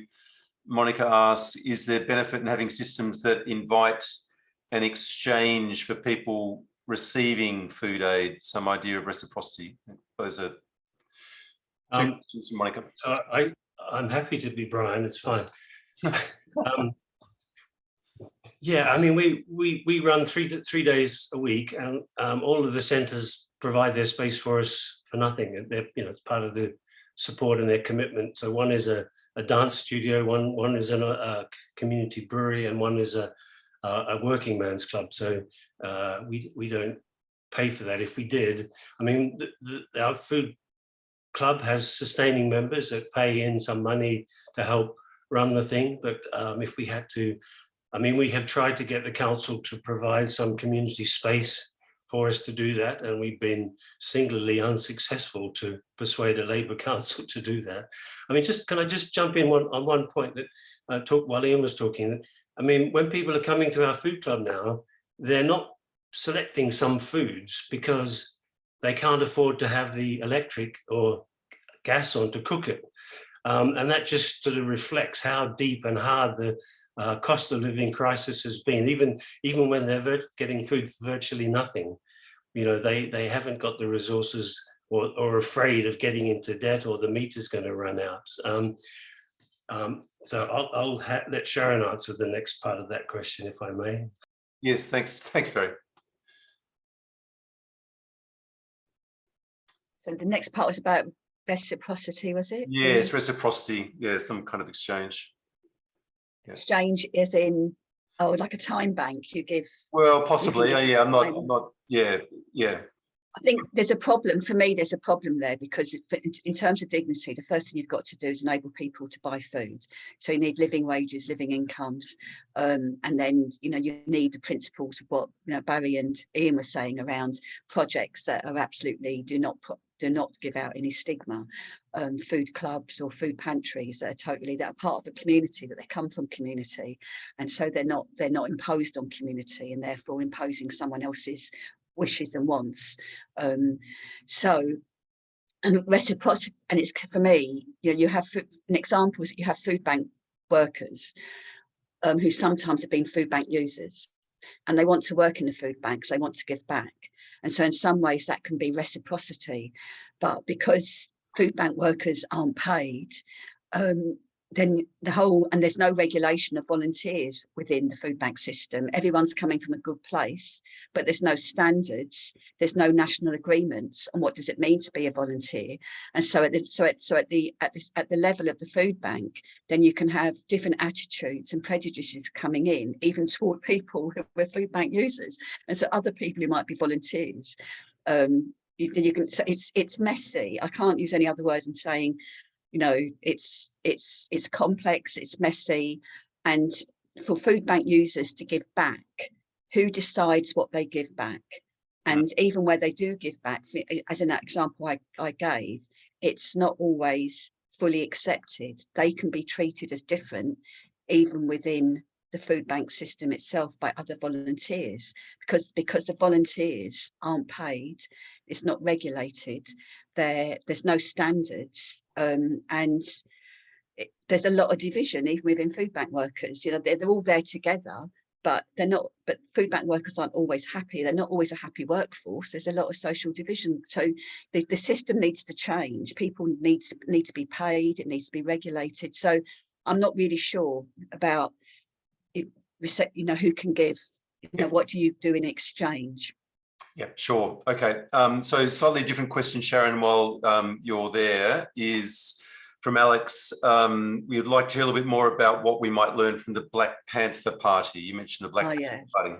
Monica asks, is there benefit in having systems that invite an exchange for people receiving food aid? Some idea of reciprocity. Those are two questions from Monica. I'm happy to be Brian, it's fine. Yeah, I mean, we run three days a week, and all of the centres provide their space for us for nothing. They're, you know, it's part of the support and their commitment. So one is a dance studio, one is a community brewery, and one is a working man's club. So we don't pay for that. If we did, I mean, our food club has sustaining members that pay in some money to help run the thing. But if we had to, I mean, we have tried to get the council to provide some community space for us to do that, and we've been singularly unsuccessful to persuade a Labour council to do that. I mean, can I just jump in on one point that while Ian was talking? I mean, when people are coming to our food club now, they're not selecting some foods because they can't afford to have the electric or gas on to cook it. And that just sort of reflects how deep and hard the cost of living crisis has been. Even when they're getting food for virtually nothing, you know, they haven't got the resources, or are afraid of getting into debt, or the meter's going to run out. So I'll let Sharon answer the next part of that question, if I may. Yes, thanks, Barry. So the next part was about reciprocity, was it? Yes, reciprocity. Yeah, some kind of exchange. Yeah. Exchange is in, oh, like a time bank. You give. Well, possibly. Yeah. I'm not. Yeah. I think there's a problem for me. There's a problem there because in terms of dignity, the first thing you've got to do is enable people to buy food. So you need living wages, living incomes, and then you need the principles of what Barry and Ian were saying around projects that are absolutely do not give out any stigma. Food clubs or food pantries that are part of the community, that they come from community, and so they're not imposed on community and therefore imposing someone else's wishes and wants. And reciprocity, and it's, for me, you have an example is that you have food bank workers who sometimes have been food bank users, and they want to work in the food banks, they want to give back, and so in some ways that can be reciprocity. But because food bank workers aren't paid, then there's no regulation of volunteers within the food bank system. Everyone's coming from a good place, but there's no standards, there's no national agreements on what does it mean to be a volunteer. And so at the level of the food bank, then you can have different attitudes and prejudices coming in, even toward people who are food bank users, and so other people who might be volunteers. You can say it's messy. I can't use any other words in saying, it's complex, it's messy, and for food bank users to give back, who decides what they give back? And even where they do give back, as in that example I gave, it's not always fully accepted. They can be treated as different even within the food bank system itself by other volunteers, because the volunteers aren't paid, it's not regulated, there's no standards, and there's a lot of division even within food bank workers. You know, they're all there together, but they're not. But food bank workers aren't always happy. They're not always a happy workforce. There's a lot of social division. So the system needs to change. People need to be paid. It needs to be regulated. So I'm not really sure about it, you know, who can give. You know, what do you do in exchange? Yeah, sure. Okay. So slightly different question, Sharon, while you're there, is from Alex. We would like to hear a little bit more about what we might learn from the Black Panther Party. You mentioned the Black Panther Party.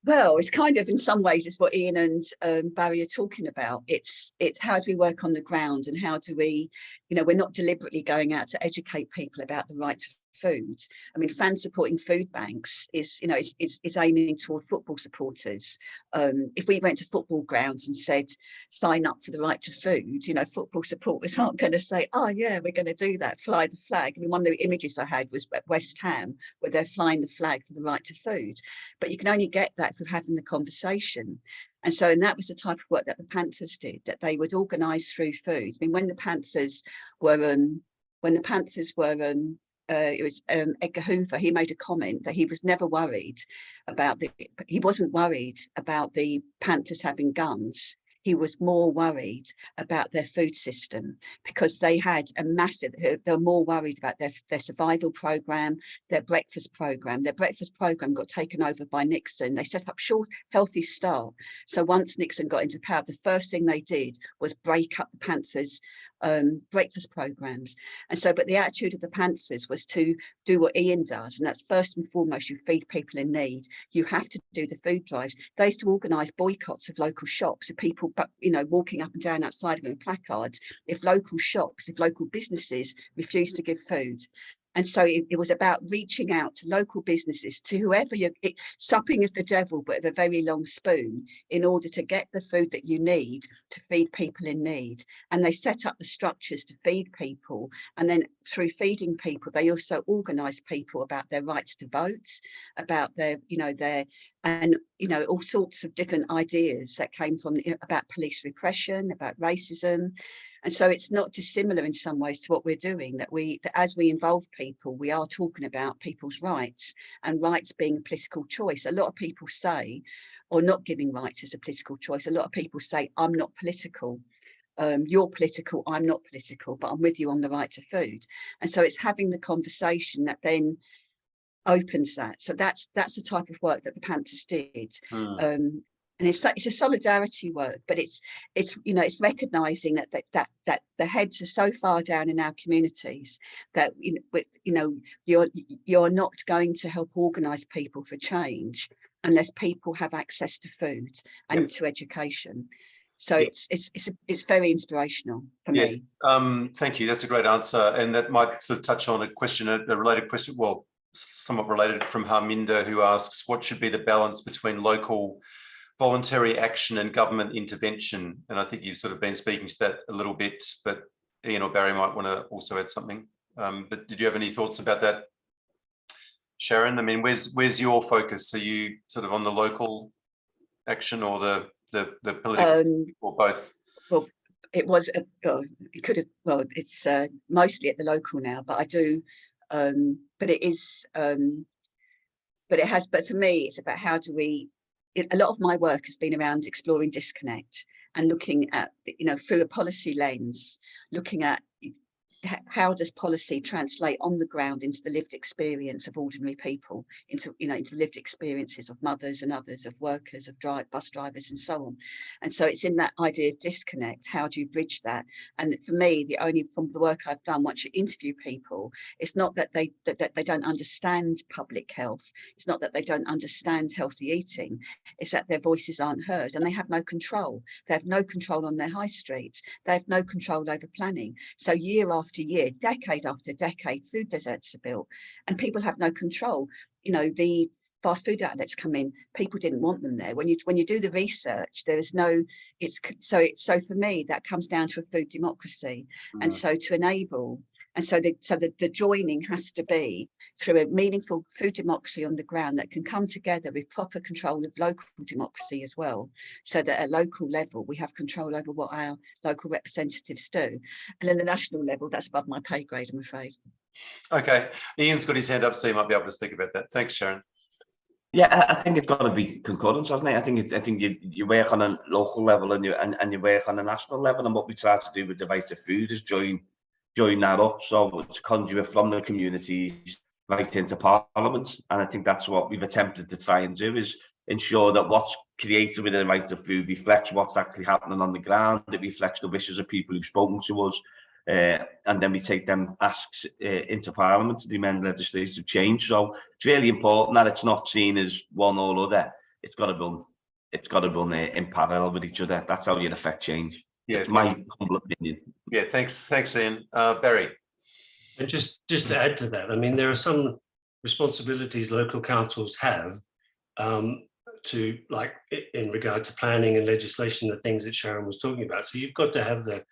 Well, it's kind of, in some ways, it's what Ian and Barry are talking about. It's how do we work on the ground, and how do we, you know, we're not deliberately going out to educate people about the right to food. I mean, fan supporting food banks is, you know, is aiming toward football supporters. If we went to football grounds and said, sign up for the right to food, you know, football supporters aren't going to say, oh yeah, we're going to do that, fly the flag. I mean, one of the images I had was at West Ham, where they're flying the flag for the right to food. But you can only get that through having the conversation. And so, and that was the type of work that the Panthers did, that they would organise through food. I mean, when the Panthers were, it was Edgar Hoover, he made a comment that he was never worried about he wasn't worried about the Panthers having guns. He was more worried about their food system, because they had a massive, they were more worried about their survival program, their breakfast program. Their breakfast program got taken over by Nixon. They set up short, healthy start. So once Nixon got into power, the first thing they did was break up the Panthers' breakfast programs. And so, but the attitude of the Panthers was to do what Ian does, and that's first and foremost, you feed people in need. You have to do the food drives. They used to organise boycotts of local shops, of people, you know, walking up and down outside of them with placards. If local shops, if local businesses refused to give food. And so it was about reaching out to local businesses, to whoever supping of the devil, but with a very long spoon, in order to get the food that you need to feed people in need. And they set up the structures to feed people. And then through feeding people, they also organised people about their rights to vote, about their, you know, and, you know, all sorts of different ideas that came from, you know, about police repression, about racism. And so it's not dissimilar in some ways to what we're doing, that as we involve people, we are talking about people's rights, and rights being a political choice. A lot of people say, or not giving rights as a political choice, a lot of people say, I'm not political. You're political, I'm not political, but I'm with you on the right to food. And so it's having the conversation that then opens that. So that's the type of work that the Panthers did. And it's a solidarity work, but it's you know, it's recognizing that the heads are so far down in our communities that, you know, you're not going to help organize people for change unless people have access to food and to education. So it's very inspirational for me. Thank you. That's a great answer, and that might sort of touch on a question, a related question, well, somewhat related, from Harminder, who asks, what should be the balance between local voluntary action and government intervention? And I think you've sort of been speaking to that a little bit, but Ian or Barry might want to also add something. But did you have any thoughts about that, Sharon? I mean, where's your focus? Are you sort of on the local action or the political, or both? Well, it was, it could have, well, it's mostly at the local now, but I do, but it is, but for me, it's about how do we, a lot of my work has been around exploring disconnect and looking at, you know, through a policy lens, looking at how does policy translate on the ground into the lived experience of ordinary people, into, you know, into the lived experiences of mothers and others, of workers, of bus drivers and so on. And so it's in that idea of disconnect, how do you bridge that? And for me, from the work I've done, once you interview people, it's not that they don't understand public health, it's not that they don't understand healthy eating, it's that their voices aren't heard, and they have no control. They have no control on their high streets, they have no control over planning. So year after year, decade after decade, food deserts are built and people have no control. You know, the fast food outlets come in, people didn't want them there. When you do the research, there is no, so for me, that comes down to a food democracy. And so to enable And so the joining has to be through a meaningful food democracy on the ground that can come together with proper control of local democracy as well, so that at local level we have control over what our local representatives do. And then the national level, that's above my pay grade, I'm afraid. Okay, Ian's got his hand up, so he might be able to speak about that. Thanks, Sharon. Yeah, I think it's got to be concurrence, hasn't it? I think you work on a local level and you work on a national level, and what we try to do with the right to food is join that up, so it's conduit from the communities right into Parliament. And I think that's what we've attempted to try and do, is ensure that what's created with the right to food reflects what's actually happening on the ground. It reflects the wishes of people who've spoken to us, and then we take them asks into Parliament to demand legislative change. So it's really important that it's not seen as one or other. It's got to run in parallel with each other. That's how you affect change. Yeah, it's my humble opinion. Yeah, thanks, Ian. Barry. And just to add to that, I mean, there are some responsibilities local councils have to, like, in regard to planning and legislation, the things that Sharon was talking about. So you've got to have the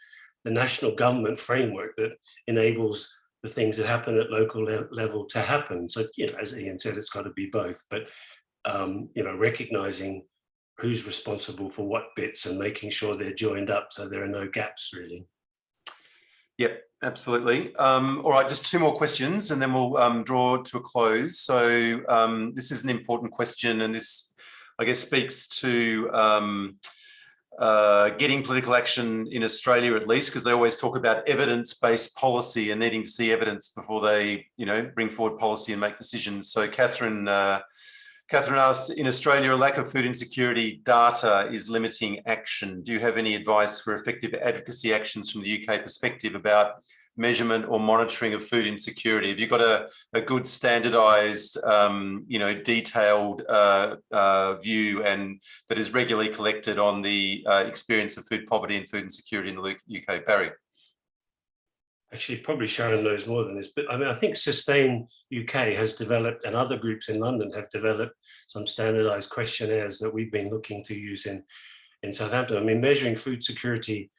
national government framework that enables the things that happen at local level to happen. So, you know, as Ian said, it's got to be both, but, you know, recognizing who's responsible for what bits and making sure they're joined up so there are no gaps, really. Yep, absolutely. All right, just two more questions and then we'll draw to a close. So this is an important question, and this, I guess, speaks to getting political action in Australia, at least, because they always talk about evidence-based policy and needing to see evidence before they, you know, bring forward policy and make decisions. So Catherine asks, in Australia, a lack of food insecurity data is limiting action. Do you have any advice for effective advocacy actions from the UK perspective about measurement or monitoring of food insecurity? Have you got a good standardised, you know, detailed view and that is regularly collected on the experience of food poverty and food insecurity in the UK? Barry. Actually, probably Sharon knows more than this, but I mean, I think Sustain UK has developed, and other groups in London have developed, some standardized questionnaires that we've been looking to use in Southampton. I mean, measuring food security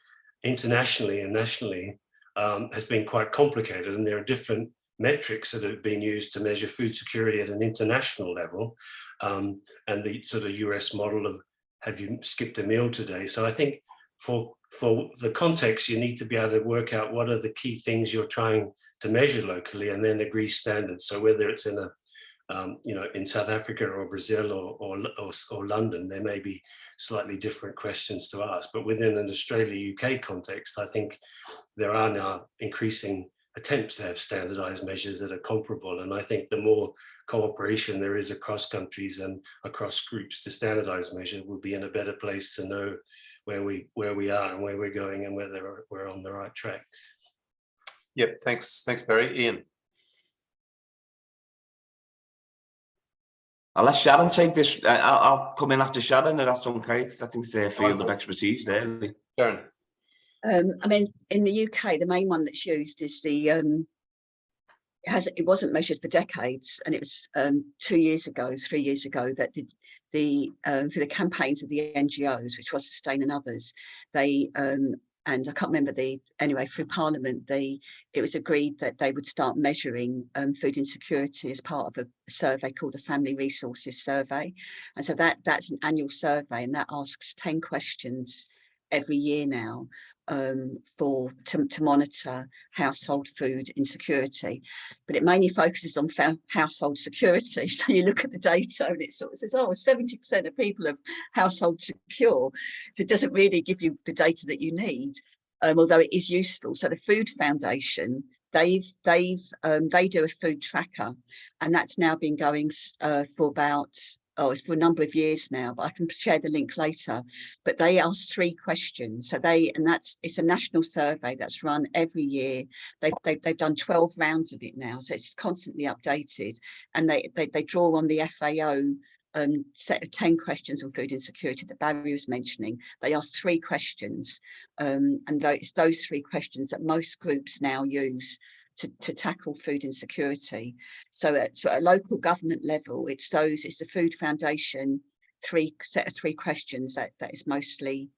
internationally and nationally has been quite complicated, and there are different metrics that have been used to measure food security at an international level, and the sort of US model of, have you skipped a meal today? So I think for the context, you need to be able to work out what are the key things you're trying to measure locally, and then agree standards. So whether it's in a, you know, in South Africa or Brazil or London, there may be slightly different questions to ask. But within an Australia-UK context, I think there are now increasing attempts to have standardized measures that are comparable. And I think the more cooperation there is across countries and across groups to standardize measure, we'll be in a better place to know where we are and where we're going and whether we're on the right track. Yep, thanks, Barry. Ian. I'll let Sharon take this. I'll come in after Sharon, if that's okay. I think it's their field of expertise there. Sharon. I mean, in the UK, the main one that's used is the, it wasn't measured for decades, and it was 3 years ago, that for the campaigns of the NGOs, which was Sustain and others, they, and I can't remember anyway, through Parliament, it was agreed that they would start measuring food insecurity as part of a survey called the Family Resources Survey. And so that's an annual survey, and that asks 10 questions every year now to monitor household food insecurity, but it mainly focuses on household security. So you look at the data and it sort of says, oh, 70% of people are household secure. So it doesn't really give you the data that you need, although it is useful. So the Food Foundation, they do a food tracker, and that's now been going for about, it's for a number of years now, but I can share the link later. But they ask 3 questions. So it's a national survey that's run every year. They've done 12 rounds of it now, so it's constantly updated. And they draw on the FAO set of 10 questions on food insecurity that Barry was mentioning. They ask 3 questions, and it's those 3 questions that most groups now use to tackle food insecurity. So at a local government level, it's the Food Foundation set of 3 questions that is mostly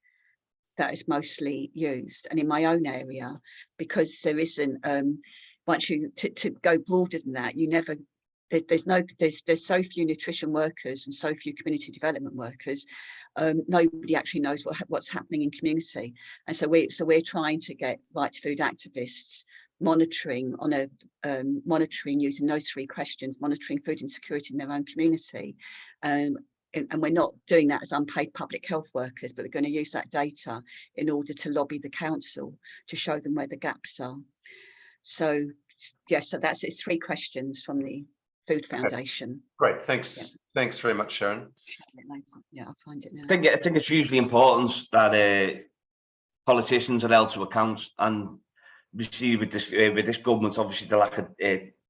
used. And in my own area, because there isn't once you to go broader than that, you never. There's so few nutrition workers and so few community development workers. Nobody actually knows what's happening in community, and so we're trying to get right to food activists monitoring using those 3 questions, monitoring food insecurity in their own community. And we're not doing that as unpaid public health workers, but we're going to use that data in order to lobby the council to show them where the gaps are. So yeah, so it's 3 questions from the Food Foundation. Great, thanks. Yeah. Thanks very much, Sharon. Yeah, I'll find it now. I think it's hugely important that politicians are held to account, and we see with this government, obviously the lack of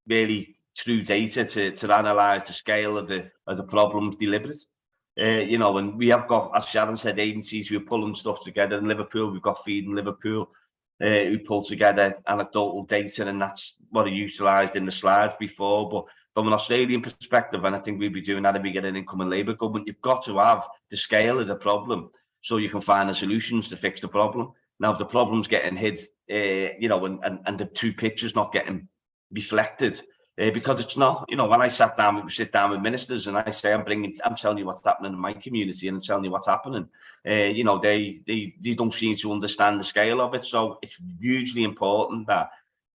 really true data to analyse the scale of the problem deliberate. You know, and we have got, as Sharon said, agencies who are pulling stuff together. In Liverpool, we've got Feed in Liverpool, who pull together anecdotal data, and that's what I utilised in the slides before. But from an Australian perspective, and I think we'd be doing that if we get an incoming Labour government, you've got to have the scale of the problem so you can find the solutions to fix the problem. Now, if the problem's getting hid, you know, and the 2 pictures not getting reflected, because it's not, you know, when I sit down with ministers and I say, I'm telling you what's happening in my community and I'm telling you what's happening, you know, they don't seem to understand the scale of it. So it's hugely important that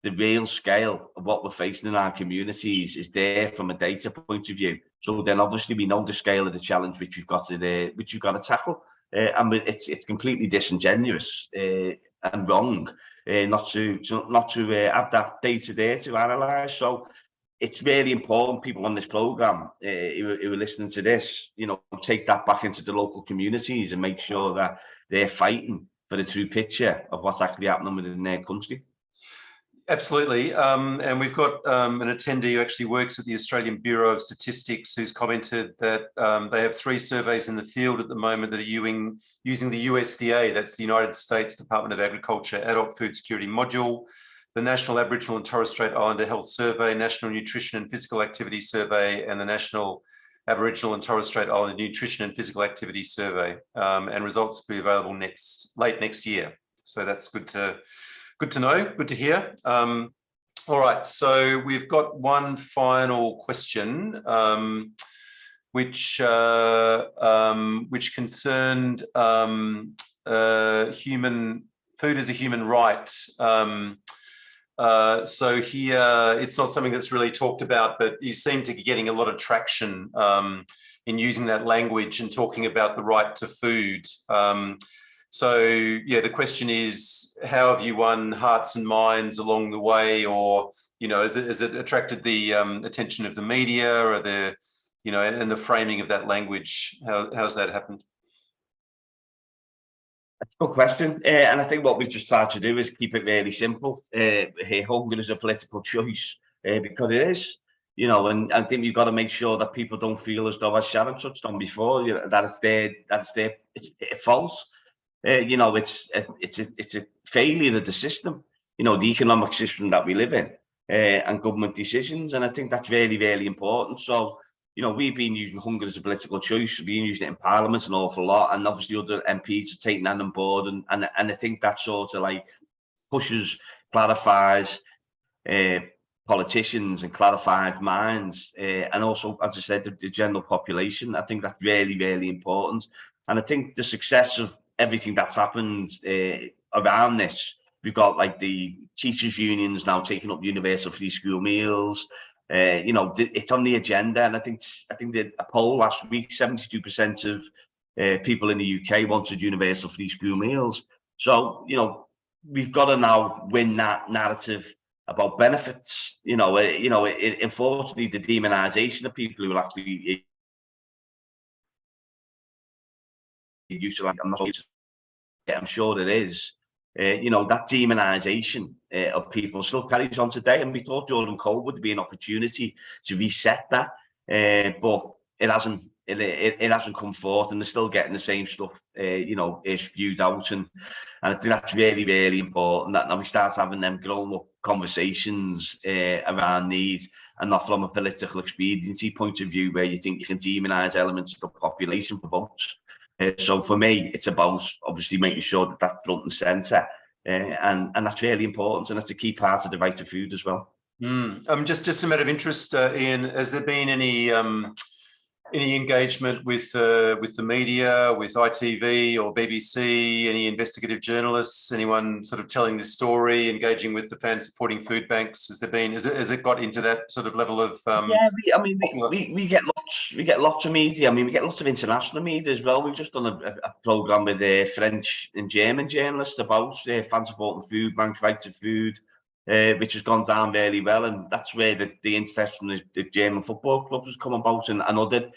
the real scale of what we're facing in our communities is there from a data point of view. So then obviously we know the scale of the challenge which we've got to tackle. And it's completely disingenuous and wrong not to have that data there to analyse. So it's really important people on this programme who are listening to this, you know, take that back into the local communities and make sure that they're fighting for the true picture of what's actually happening within their country. Absolutely. And we've got an attendee who actually works at the Australian Bureau of Statistics who's commented that they have 3 surveys in the field at the moment that are using the USDA, that's the United States Department of Agriculture Adult Food Security Module, the National Aboriginal and Torres Strait Islander Health Survey, National Nutrition and Physical Activity Survey, and the National Aboriginal and Torres Strait Islander Nutrition and Physical Activity Survey. And results will be available late next year. So that's good to know, good to hear. All right, so we've got one final question, which concerned food as a human right. So here, it's not something that's really talked about, but you seem to be getting a lot of traction in using that language and talking about the right to food. So yeah, the question is, how have you won hearts and minds along the way, or, you know, has it attracted the attention of the media, or the, you know, and the framing of that language? How's that happened? That's a good question. And I think what we've just tried to do is keep it really simple. Hunger is a political choice, because it is, you know, and I think you've got to make sure that people don't feel as though, as Sharon touched on before, you know, that it's false. You know, it's a failure of the system, you know, the economic system that we live in, and government decisions. And I think that's really, really important. So, you know, we've been using hunger as a political choice. We've been using it in Parliament an awful lot, and obviously other MPs are taking that on board. And I think that sort of like pushes, clarifies politicians and clarified minds, and also, as I said, the general population. I think that's really, really important. And I think the success of everything that's happened around this, we've got like the teachers' unions now taking up universal free school meals. You know, it's on the agenda, and I think that a poll last week, 72% of people in the UK wanted universal free school meals. So, you know, we've got to now win that narrative about benefits. You know, unfortunately, the demonisation of people who will actually use of, I'm sure it is. You know, that demonisation of people still carries on today, and we thought during COVID would be an opportunity to reset that, but it hasn't. It hasn't come forth, and they're still getting the same stuff, you know, spewed out, and I think that's really, really important that now we start having them grown-up conversations around needs, and not from a political expediency point of view where you think you can demonise elements of the population for votes. So for me, it's about obviously making sure that that's front and centre, and that's really important, and that's a key part of the right to food as well. Just a matter of interest, Ian, has there been any engagement with the media, with ITV or BBC, any investigative journalists, anyone sort of telling this story, engaging with the fan supporting food banks? Has it got into that sort of level of? We get lots of media. I mean, we get lots of international media as well. We've just done a programme with French and German journalists about fan supporting food banks, right to food, which has gone down really well, and that's where the interest from the German football clubs has come about, and other,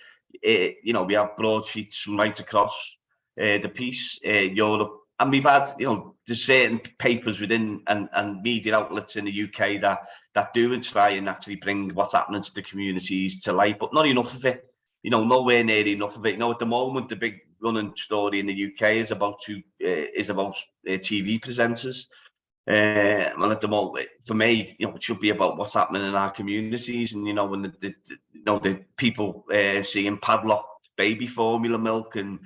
we have broadsheets from right across the piece, Europe, and we've had, there's certain papers within and media outlets in the UK that do and try and actually bring what's happening to the communities to light, but not enough of it, nowhere near enough of it. At the moment, the big running story in the UK is about TV presenters. And at the moment, for me, it should be about what's happening in our communities, and when the people seeing padlocked baby formula milk and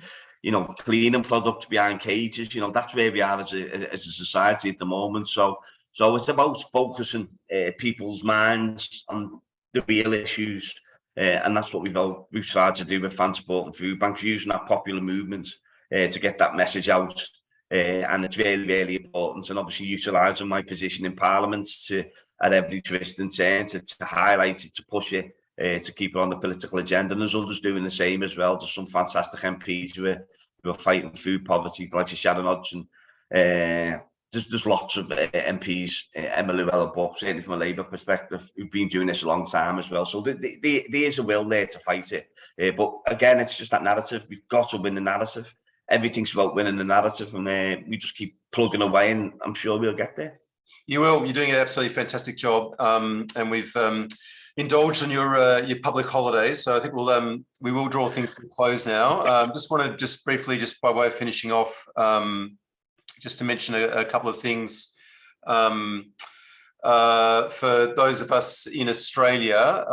cleaning products behind cages. That's where we are as a society at the moment. So it's about focusing people's minds on the real issues, and that's what we've tried to do with fan support and food banks, using that popular movement to get that message out. And it's really, really important, and obviously utilising my position in Parliament at every twist and turn to highlight it, to push it, to keep it on the political agenda. And there's others doing the same as well. There's some fantastic MPs who are fighting food poverty, like Sharon. There's lots of MPs, Emma Llewellyn-Buck, certainly from a Labour perspective, who've been doing this a long time as well. So there is a will there to fight it. But again, it's just that narrative. We've got to win the narrative. Everything's about winning the narrative, and we just keep plugging away, and I'm sure we'll get there. You will. You're doing an absolutely fantastic job, and we've indulged in your public holidays, so I think we will draw things to a close now. Just want to briefly, by way of finishing off, just to mention a couple of things. For those of us in Australia,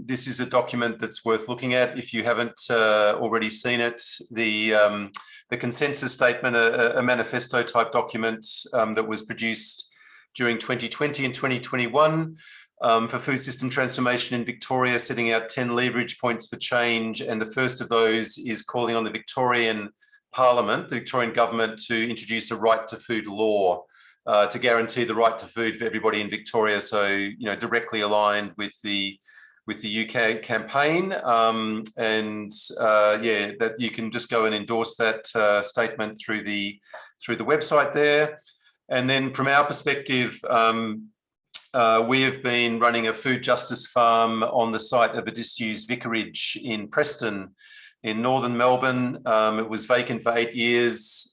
this is a document that's worth looking at if you haven't already seen it. The consensus statement, a manifesto type document that was produced during 2020 and 2021 for food system transformation in Victoria, setting out 10 leverage points for change. And the first of those is calling on the Victorian Parliament, the Victorian government, to introduce a right to food law. To guarantee the right to food for everybody in Victoria, so directly aligned with the UK campaign, that you can just go and endorse that statement through the website there. And then from our perspective, we have been running a food justice farm on the site of a disused vicarage in Preston, in northern Melbourne. It was vacant for 8 years.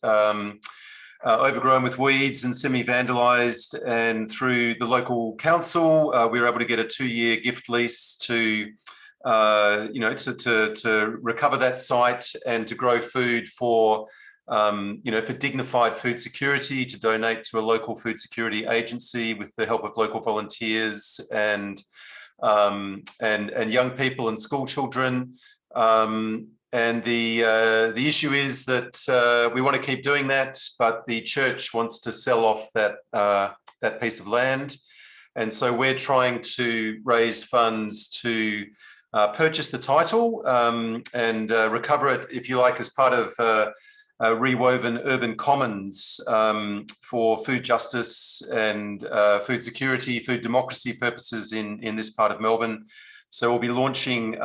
Overgrown with weeds and semi-vandalised, and through the local council, we were able to get a 2-year gift lease to recover that site and to grow food for dignified food security, to donate to a local food security agency with the help of local volunteers and young people and school children. And the issue is that we want to keep doing that, but the church wants to sell off that piece of land. And so we're trying to raise funds to purchase the title and recover it, if you like, as part of rewoven urban commons for food justice and food security, food democracy purposes in this part of Melbourne. So we'll be launching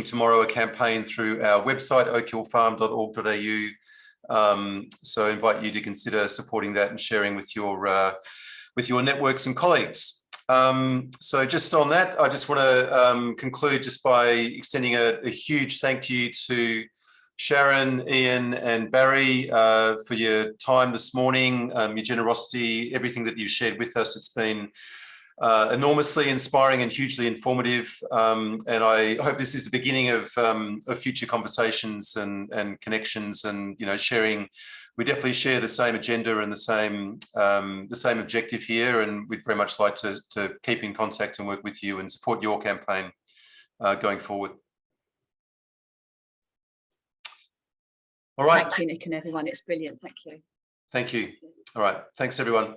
tomorrow a campaign through our website, oakhillfarm.org.au. So I invite you to consider supporting that and sharing with your networks and colleagues. So just on that, I just want to conclude just by extending a huge thank you to Sharon, Ian and Barry for your time this morning, your generosity, everything that you've shared with us. It's been enormously inspiring and hugely informative, and I hope this is the beginning of future conversations and connections, and sharing. We definitely share the same agenda and the same objective here, and we'd very much like to keep in contact and work with you and support your campaign going forward. All right. Thank you, Nick, and everyone. It's brilliant. Thank you. Thank you. All right. Thanks, everyone.